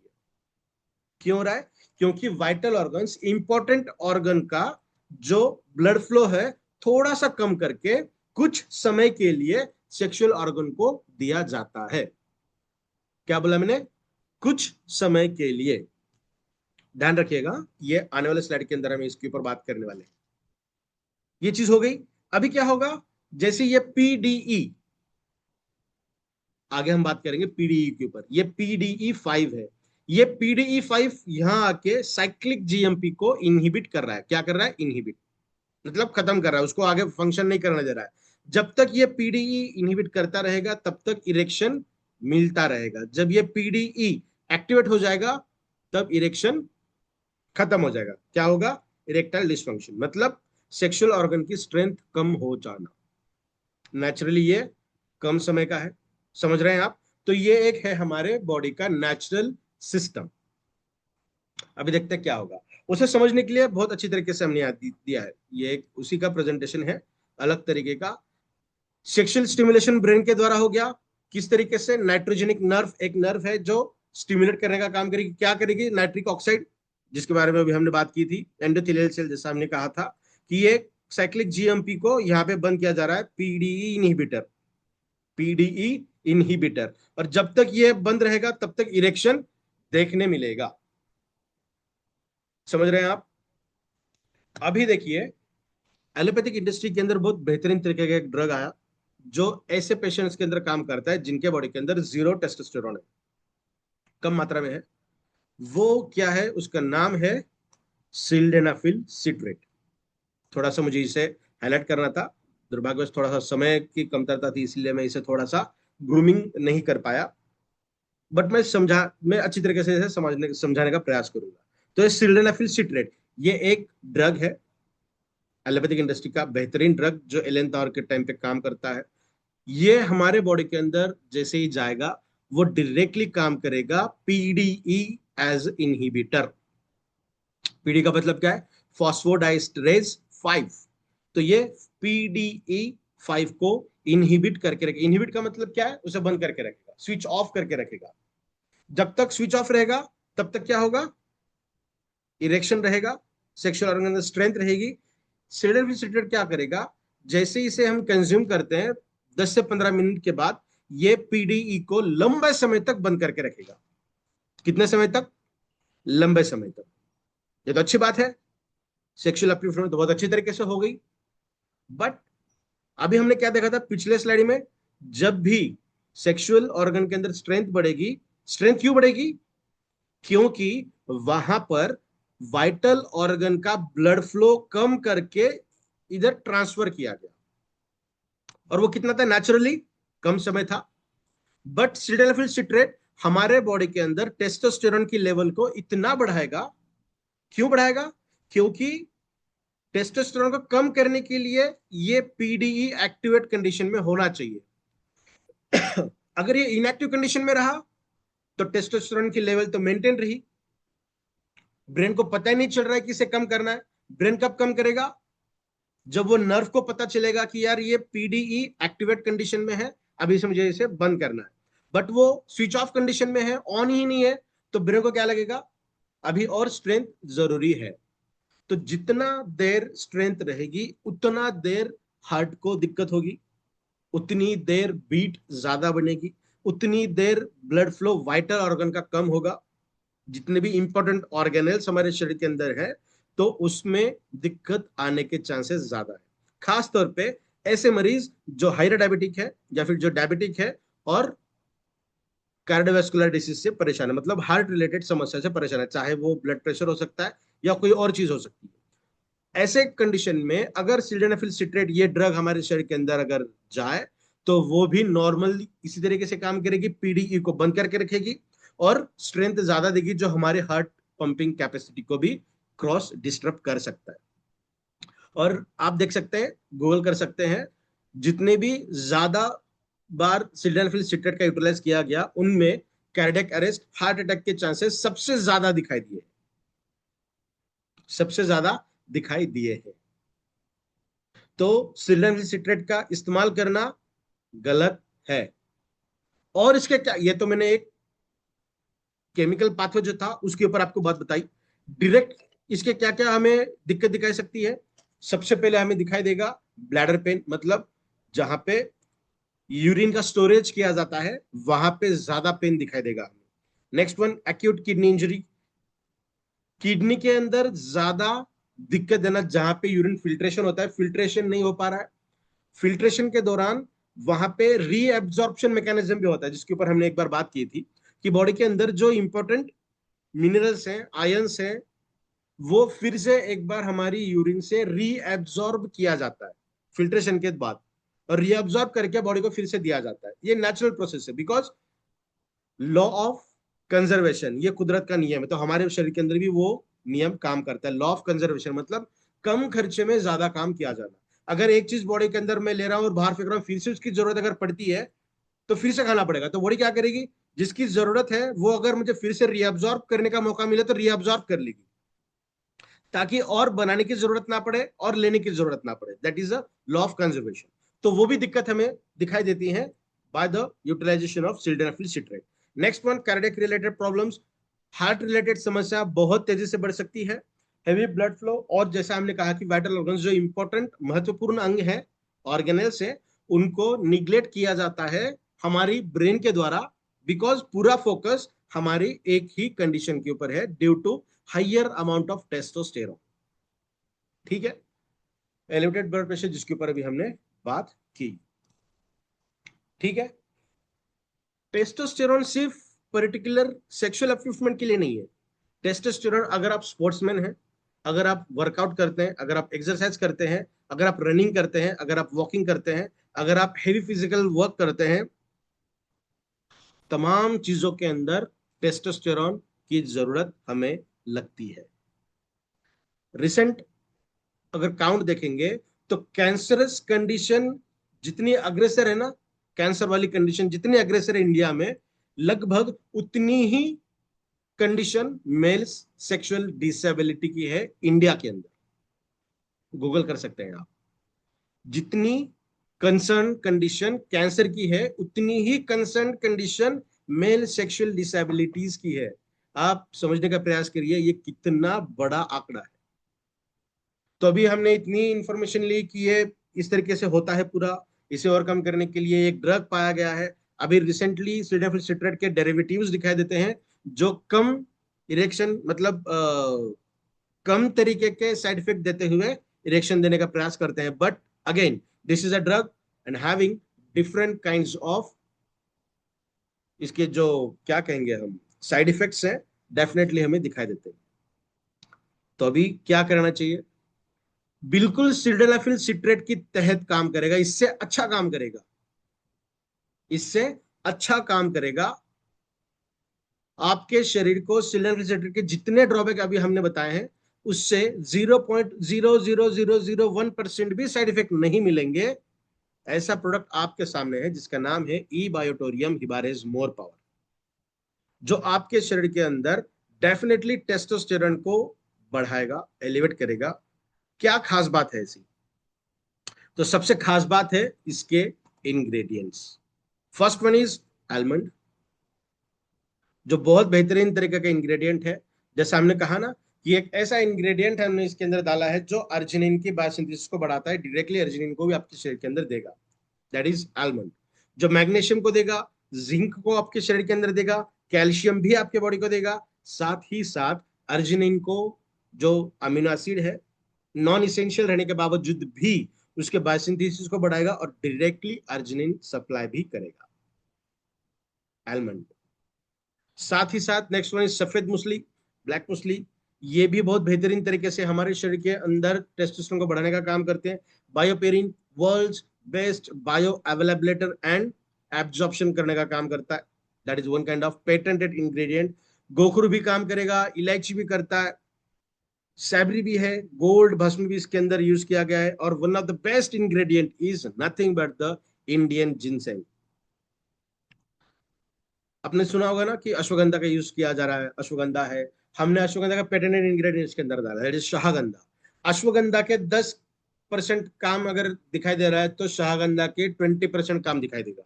क्यों हो रहा है? क्योंकि वाइटल ऑर्गन्स, इंपॉर्टेंट ऑर्गन का जो ब्लड फ्लो है, थोड़ा सा कम करके कुछ समय के लिए सेक्सुअल ऑर्गन को दिया जाता है। क्या बोला मैंने? कुछ समय के लिए। ध्यान रखिएगा, ये आने वाले स्लाइड के अंदर हम इसके ऊपर बात करने वाले हैं। ये चीज हो गई। अभी क्या होगा, जैसे ये पीडीई, आगे हम बात करेंगे पीडीई के ऊपर, ये पीडीई 5 है। ये पीडीई 5 यहां आके साइक्लिक जीएमपी को इनहिबिट कर रहा है। क्या कर रहा है? इनहिबिट, मतलब खत्म कर रहा है, उसको आगे फंक्शन नहीं करने दे रहा है। जब तक ये पीडीई इनहिबिट करता रहेगा, तब तक इरेक्शन मिलता रहेगा। जब ये पीडीई एक्टिवेट हो जाएगा, तब इरेक्शन खत्म हो जाएगा। क्या होगा? इरेक्टाइल डिसफंक्शन, मतलब सेक्सुअल ऑर्गन की स्ट्रेंथ कम हो जाना। नेचुरली ये कम समय का है, समझ रहे हैं आप? तो ये एक है हमारे बॉडी का नेचुरल सिस्टम। अभी देखते हैं क्या होगा। उसे समझने के लिए बहुत अच्छी तरीके से हमने यहाँ दिया है, ये एक उसी का प्रेजेंटेशन है, अलग तरीके का। सेक्सुअल स्टिमुलेशन ब्रेन के द्वारा हो गया। किस तरीके से? नाइट्रोजेनिक नर्व, एक नर्व है जो स्टिमुलेट करने का काम करेगी। क्या करेगी? नाइट्रिक ऑक्साइड, जिसके बारे में अभी हमने बात की थी, एंडोथेलियल सेल, जैसा हमने कहा था कि ये साइक्लिक जीएमपी को यहाँ पे बंद किया जा रहा है, पीडीई इनहिबिटर, पीडीई इनहिबिटर। और जब तक ये बंद रहेगा, तब तक इरेक्शन देखने मिलेगा। समझ रहे हैं आप? अभी देखिए, एलोपैथिक इंडस्ट्री के अंदर बहुत बेहतरीन तरीके का एक ड्रग आया, जो ऐसे पेशेंट्स के अंदर काम करता है जिनके बॉडी के अंदर जीरो टेस्टोस्टेरोन है, कम मात्रा में है। वो क्या है? उसका नाम है सिल्डेनाफिल सिट्रेट। थोड़ा सा मुझे इसे हाईलाइट करना था, दुर्भाग्यवश थोड़ा सा समय की कमतरता थी, इसलिए मैं इसे थोड़ा सा ग्रूमिंग नहीं कर पाया। बट मैं अच्छी तरीके से इसे समझाने का प्रयास करूंगा। तो ये सिल्डेनाफिल सिट्रेट, ये एक ड्रग है, एलोपैथिक इंडस्ट्री का बेहतरीन ड्रग जो एलन तावर के टाइम पे काम करता है। ये हमारे बॉडी के अंदर जैसे ही जाएगा, वो डायरेक्टली काम करेगा पीडीई एज इनहिबिटर। पीडी का मतलब क्या है? फॉस्फोडाइस्टरेज 5। तो ये पीडीई 5 को इनहिबिट करके रखेगा। इनहिबिट का मतलब क्या है? उसे बंद करके रखेगा, स्विच ऑफ करके रखेगा। जब तक स्विच ऑफ रहेगा तब तक क्या होगा? इरेक्शन रहेगा, सेक्सुअल ऑर्गन में स्ट्रेंथ रहेगी। सिल्डेनाफिल क्या करेगा? जैसे ही इसे हम कंज्यूम करते हैं 10 से 15 मिनट के बाद ये पीडीई को लंबे समय तक बंद करके रखेगा। कितने समय तक? लंबे समय तक। ये तो अच्छी बात है, सेक्सुअल अपलिफ्टमेंट तो बहुत अच्छी तरीके से हो गई। बट अभी हमने क्या देखा था पिछले स्लाइड में? जब भी सेक्सुअल ऑर्गन के अंदर स्ट्रेंथ बढ़ेगी, स्ट्रेंथ क्यों बढ़ेगी? क्योंकि वहां पर वाइटल ऑर्गन का ब्लड फ्लो कम करके इधर ट्रांसफर किया गया। और वो कितना था? नेचुरली कम समय था। बट सिल्डेनाफिल सिट्रेट हमारे बॉडी के अंदर टेस्टोस्टेरोन की लेवल को इतना बढ़ाएगा। क्यों बढ़ाएगा? क्योंकि टेस्टोस्टेरोन को कम करने के लिए ये पीडीई एक्टिवेट कंडीशन में होना चाहिए। अगर ये इनएक्टिव कंडीशन में रहा तो टेस्टोस्टेरोन की लेवल तो मेंटेन रही, ब्रेन को पता ही नहीं चल रहा है कि इसे कम करना है। ब्रेन कब कम करेगा? जब वो नर्व को पता चलेगा कि यार ये पीडीई एक्टिवेट कंडीशन में है, अभी से मुझे इसे बंद करना है। बट वो स्विच ऑफ कंडीशन में है, ऑन ही नहीं है, तो ब्रेन को क्या लगेगा? अभी और स्ट्रेंथ जरूरी है। तो जितना देर स्ट्रेंथ रहेगी उतना देर हार्ट को दिक्कत होगी, उतनी देर बीट ज्यादा बनेगी, उतनी देर ब्लड फ्लो वाइटल ऑर्गन का कम होगा। जितने भी इंपॉर्टेंट ऑर्गेनल्स हमारे शरीर के अंदर है, तो उसमें दिक्कत आने के चांसेस ज्यादा है। खास तौर पे ऐसे मरीज जो हाइपर डायबिटिक है या फिर जो डायबिटिक है और कार्डियोवास्कुलर डिसीज से परेशान है, मतलब हार्ट रिलेटेड समस्या से परेशान है, चाहे वो ब्लड प्रेशर हो सकता है या कोई और चीज हो सकती है। ऐसे कंडीशन में अगर सिल्डेनाफिल सिट्रेट ये ड्रग हमारे शरीर के अंदर अगर जाए, तो वो भी नॉर्मल इसी तरीके से काम करेगी, पीडीई को बंद करके रखेगी और स्ट्रेंथ ज्यादा देगी, जो हमारे हार्ट पंपिंग कैपेसिटी को भी क्रॉस डिस्टर्ब कर सकता है। और आप देख सकते हैं, गूगल कर सकते हैं, जितने भी ज्यादा बार सिल्डेनाफिल सिट्रेट का यूटिलाइज किया गया उनमें कार्डियक अरेस्ट, हार्ट अटैक के चांसेस सबसे ज्यादा दिखाई दिए, सबसे ज्यादा दिखाई दिए हैं। तो सिल्डेनाफिल सिट्रेट का इस्तेमाल करना गलत है। और इसके क्या, ये तो मैंने एक केमिकल पाथवे जो था उसके ऊपर आपको बात बताई। डायरेक्ट इसके क्या क्या हमें दिक्कत दिखाई सकती है? सबसे पहले हमें दिखाई देगा ब्लैडर पेन, मतलब जहां पे यूरिन का स्टोरेज किया जाता है वहां पे ज्यादा पेन दिखाई देगा हमें। Next one, acute kidney injury, kidney के अंदर ज्यादा दिक्कत देना, जहां पे यूरिन फिल्ट्रेशन होता है, फिल्ट्रेशन नहीं हो पा रहा है। फिल्ट्रेशन के दौरान वहां पे रीएब्जॉर्प्शन मैकेनिज्म भी होता है, जिसके ऊपर हमने एक बार बात की थी कि बॉडी के अंदर जो इंपॉर्टेंट मिनरल्स हैं, आयंस हैं, वो फिर से एक बार हमारी यूरिन से रीएब्जॉर्ब किया जाता है फिल्ट्रेशन के बाद, और रीएब्जॉर्ब करके बॉडी को फिर से दिया जाता है। ये नेचुरल प्रोसेस है, बिकॉज लॉ ऑफ कंजर्वेशन, ये कुदरत का नियम है। तो हमारे शरीर के अंदर भी वो नियम काम करता है। लॉ ऑफ कंजर्वेशन मतलब कम खर्चे में ज्यादा काम किया जाना। अगर एक चीज बॉडी के अंदर मैं ले रहा हूं और बाहर फेंक रहा हूं, फिर से उसकी जरूरत अगर पड़ती है तो फिर से खाना पड़ेगा। तो बॉडी क्या करेगी? जिसकी जरूरत है वो अगर मुझे फिर से रीअब्जॉर्ब करने का मौका मिले तो रीअब्जॉर्ब कर लेगी, ताकि और बनाने की जरूरत ना पड़े और लेने की जरूरत ना पड़े। That is a law of conservation. तो वो भी दिक्कत हमें दिखाई देती है by the utilisation of sildenafil citrate. Next one, cardiac related problems, heart related समस्या बहुत तेजी से बढ़ सकती है। हेवी ब्लड फ्लो, और जैसा हमने कहा कि वाइटल ऑर्गन्स जो इंपॉर्टेंट महत्वपूर्ण अंग है, ऑर्गेनल्स है, उनको निग्लेक्ट किया जाता है हमारी ब्रेन के द्वारा, बिकॉज पूरा फोकस हमारी एक ही कंडीशन के ऊपर है, due to higher amount of testosterone. ठीक है, एलिवेटेड ब्लड प्रेशर जिसके ऊपर अभी हमने बात की। ठीक है, टेस्टोस्टेरोन सिर्फ पर्टिकुलर सेक्सुअल अपलिफ्टमेंट के लिए नहीं है। टेस्टोस्टेरोन अगर आप स्पोर्ट्समैन हैं, अगर आप वर्कआउट करते हैं, अगर आप एक्सरसाइज करते हैं, अगर आप रनिंग करते हैं, अगर आप वॉकिंग करते हैं, अगर आप हेवी फिजिकल वर्क करते हैं, तमाम चीजों के अंदर टेस्टोस्टेरोन की जरूरत हमें लगती है। रिसेंट अगर काउंट देखेंगे तो कैंसरस कंडीशन जितनी अग्रेसर है ना, कैंसर वाली कंडीशन जितनी अग्रेसर है इंडिया में, लगभग उतनी ही कंडीशन मेल्स सेक्सुअल डिसेबिलिटी की है इंडिया के अंदर। गूगल कर सकते हैं आप। जितनी कंसर्न कंडीशन कैंसर की है उतनी ही concern condition male sexual disabilities की है। आप समझने का प्रयास करिए ये कितना बड़ा आंकड़ा है। तो अभी हमने इतनी इंफॉर्मेशन ली कि ये इस तरीके से होता है पूरा। इसे ओवरकम करने के लिए एक ड्रग पाया गया है। अभी रिसेंटली सिल्डेनाफिल सिट्रेट के डेरिवेटिव्स दिखाई देते हैं जो कम इरेक्शन मतलब कम तरीके के साइड इफेक्ट देते हुए इरेक्शन देने का प्रयास करते हैं। But again this is a drug and having different kinds of इसके जो क्या कहेंगे हम साइड इफेक्ट्स हैं, डेफिनेटली हमें दिखाई देते हैं। तो अभी क्या करना चाहिए? बिल्कुल सिल्डेनाफिल सिट्रेट की तहत काम करेगा, इससे अच्छा काम करेगा, इससे अच्छा काम करेगा। आपके शरीर को सिल्डेनाफिल सिट्रेट के जितने ड्रॉबैक अभी हमने बताए हैं उससे 0.00001% भी साइड इफेक्ट नहीं मिलेंगे। ऐसा प्रोडक्ट आपके सामने है जिसका नाम है ई बायोटोरियम हिबारेज मोर पावर, जो आपके शरीर के अंदर डेफिनेटली टेस्टोस्टेरोन को बढ़ाएगा, एलिवेट करेगा। क्या खास बात है ऐसी? तो सबसे खास बात है इसके ingredients. First one is almond, जो बहुत बेहतरीन तरीके का इंग्रेडिएंट है। जैसा हमने कहा ना कि एक ऐसा इंग्रेडिएंट हमने इसके अंदर डाला है जो अर्जिनिन की बायोसिंथेसिस को बढ़ाता है, डायरेक्टली अर्जिनिन को भी आपके शरीर के अंदर देगा, दैट इज आलमंड। जो मैग्नीशियम को देगा, जिंक को आपके शरीर के अंदर देगा, कैल्शियम भी आपके बॉडी को देगा, साथ ही साथ अर्जिनिन को, जो अमीनो एसिड है, नॉन इसेंशियल रहने के बावजूद भी उसके बायोसिंथेसिस को बढ़ाएगा और डायरेक्टली अर्जिनिन सप्लाई भी करेगा आलमंड। साथ ही साथ नेक्स्ट वन इज सफेद मूसली, ब्लैक मूसली। ये भी बहुत बेहतरीन तरीके से हमारे शरीर के अंदर टेस्टोस्टेरोन को बढ़ाने का काम करते हैं। BioPerine world's best bio availabilator and absorption करने का काम करता है, that is one kind of patented ingredient. गोखरू भी काम करेगा, इलायची भी करता है, सैबरी भी है, गोल्ड भस्म भी इसके अंदर यूज किया गया है। और one of the best ingredient is nothing but the Indian ginseng. आपने सुना होगा ना कि अश्वगंधा का यूज किया जा रहा है, अश्वगंधा है, हमने अश्वगंधा का पेटेंटेड इंग्रेडिएंट इसके अंदर डाला है, शाहगंधा। अश्वगंधा के 10% काम अगर दिखाई दे रहा है तो शाहगंधा के 20% काम दिखाई देगा।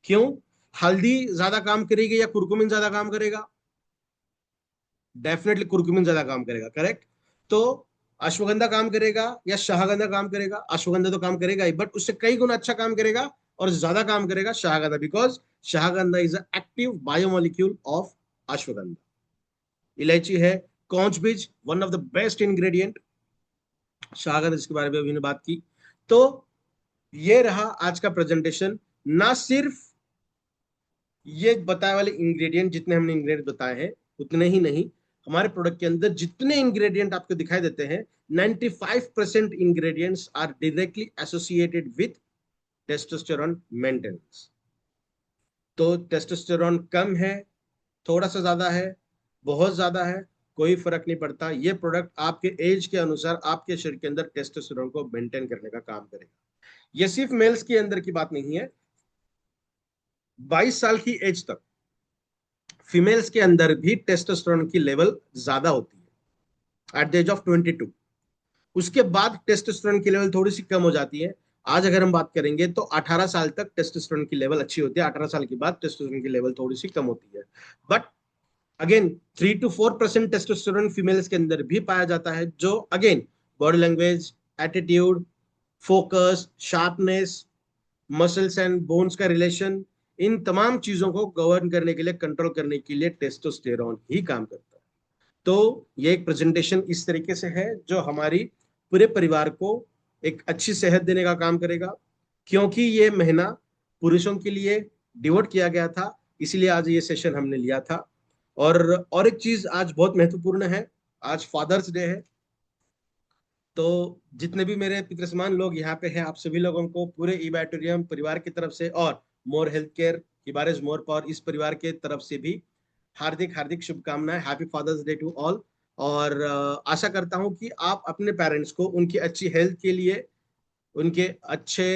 क्यों? हल्दी ज्यादा काम करेगी या कुरकुमिन ज्यादा काम करेगा? डेफिनेटली कुरकुमिन ज्यादा काम करेगा, करेक्ट। तो अश्वगंधा काम करेगा या शाहगंधा काम करेगा? अश्वगंधा तो काम करेगा ही, बट उससे कई गुना अच्छा काम करेगा और ज्यादा काम करेगा Shahgandha, because Shahgandha is active biomolecule of ashwagandha. इलायची है, कौच बीज, one of the best ingredient, Shahgandha जिसके बारे में अभी ने बात की। तो ये रहा आज का प्रेजेंटेशन। ना सिर्फ ये बताए वाले इंग्रेडिएंट, जितने हमने इंग्रेडिएंट बताए हैं उतने ही नहीं, हमारे प्रोडक्ट के अंदर जितने इंग्रेडिएंट आपको दिखाई देते हैं 95% ingredients are directly associated with testosterone maintenance. तो टेस्टोस्टेरोन कम है, थोड़ा सा ज्यादा है, बहुत ज्यादा है, कोई फर्क नहीं पड़ता। ये प्रोडक्ट आपके एज के अनुसार आपके शरीर के अंदर टेस्टोस्टेरोन को मेंटेन करने का काम करेगा। ये सिर्फ मेल्स के अंदर की बात नहीं है, 22 साल की एज तक फीमेल्स के अंदर भी टेस्टोस्टेरोन की लेवल ज्यादा होती है एट द एज ऑफ 22। उसके बाद टेस्टोस्टेरोन की लेवल थोड़ी सी कम हो जाती है। आज अगर हम बात करेंगे तो 18 साल तक टेस्टोस्टेरोन की लेवल अच्छी होती है, 18 साल के बाद टेस्टोस्टेरोन की लेवल थोड़ी सी कम होती है। But again 3 to 4% testosterone females के अंदर भी पाया जाता है, जो again body language, attitude, focus, sharpness, muscles and bones का रिलेशन, इन तमाम चीजों को गवर्न करने के लिए, कंट्रोल करने के लिए टेस्टोस्टेरोन ही काम करता है। तो ये एक प्रेजेंटेशन इस तरीके से है जो हमारी पूरे परिवार को एक अच्छी सेहत देने का काम करेगा। क्योंकि ये महीना पुरुषों के लिए डिवोट किया गया था, इसीलिए आज ये सेशन हमने लिया था। और एक चीज आज बहुत महत्वपूर्ण है, आज फादर्स डे है। तो जितने भी मेरे पितृ समान लोग यहाँ पे हैं, आप सभी लोगों को पूरे ई बायोटोरियम परिवार की तरफ से और मोर हेल्थ केयर हिबारेज मोर पावर इस परिवार के तरफ से भी हार्दिक हार्दिक शुभकामनाएं। Happy father's day to all. और आशा करता हूं कि आप अपने पेरेंट्स को उनकी अच्छी हेल्थ के लिए, उनके अच्छे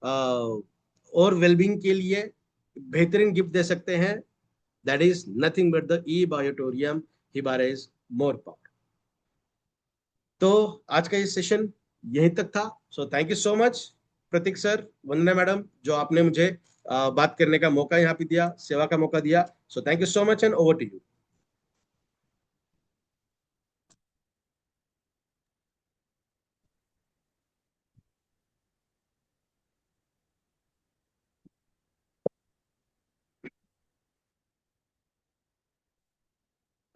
और वेलबींग के लिए बेहतरीन गिफ्ट दे सकते हैं। That is nothing but the ई बायोटोरियम हिबारेज मोर पावर। तो आज का ये सेशन यहीं तक था। So thank you so much Pratik sir, Vandana madam, जो आपने मुझे बात करने का मौका यहाँ पे दिया, सेवा का मौका दिया। So thank you so much and over to you.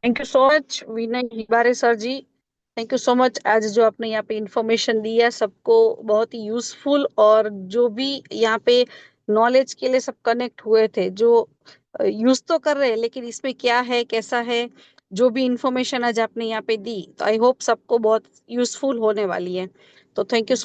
Thank you so much Vinay हिबारे sir ji. Thank you so much आज जो आपने यहाँ पे इंफॉर्मेशन दिया सबको, बहुत ही यूजफुल। और जो भी यहाँ पे नॉलेज के लिए सब कनेक्ट हुए थे, जो यूज तो कर रहे हैं लेकिन इसमें क्या है कैसा है, जो भी इंफॉर्मेशन आज आपने यहाँ पे दी, तो आई होप सबको बहुत यूजफुल होने वाली है। तो थैंक यू।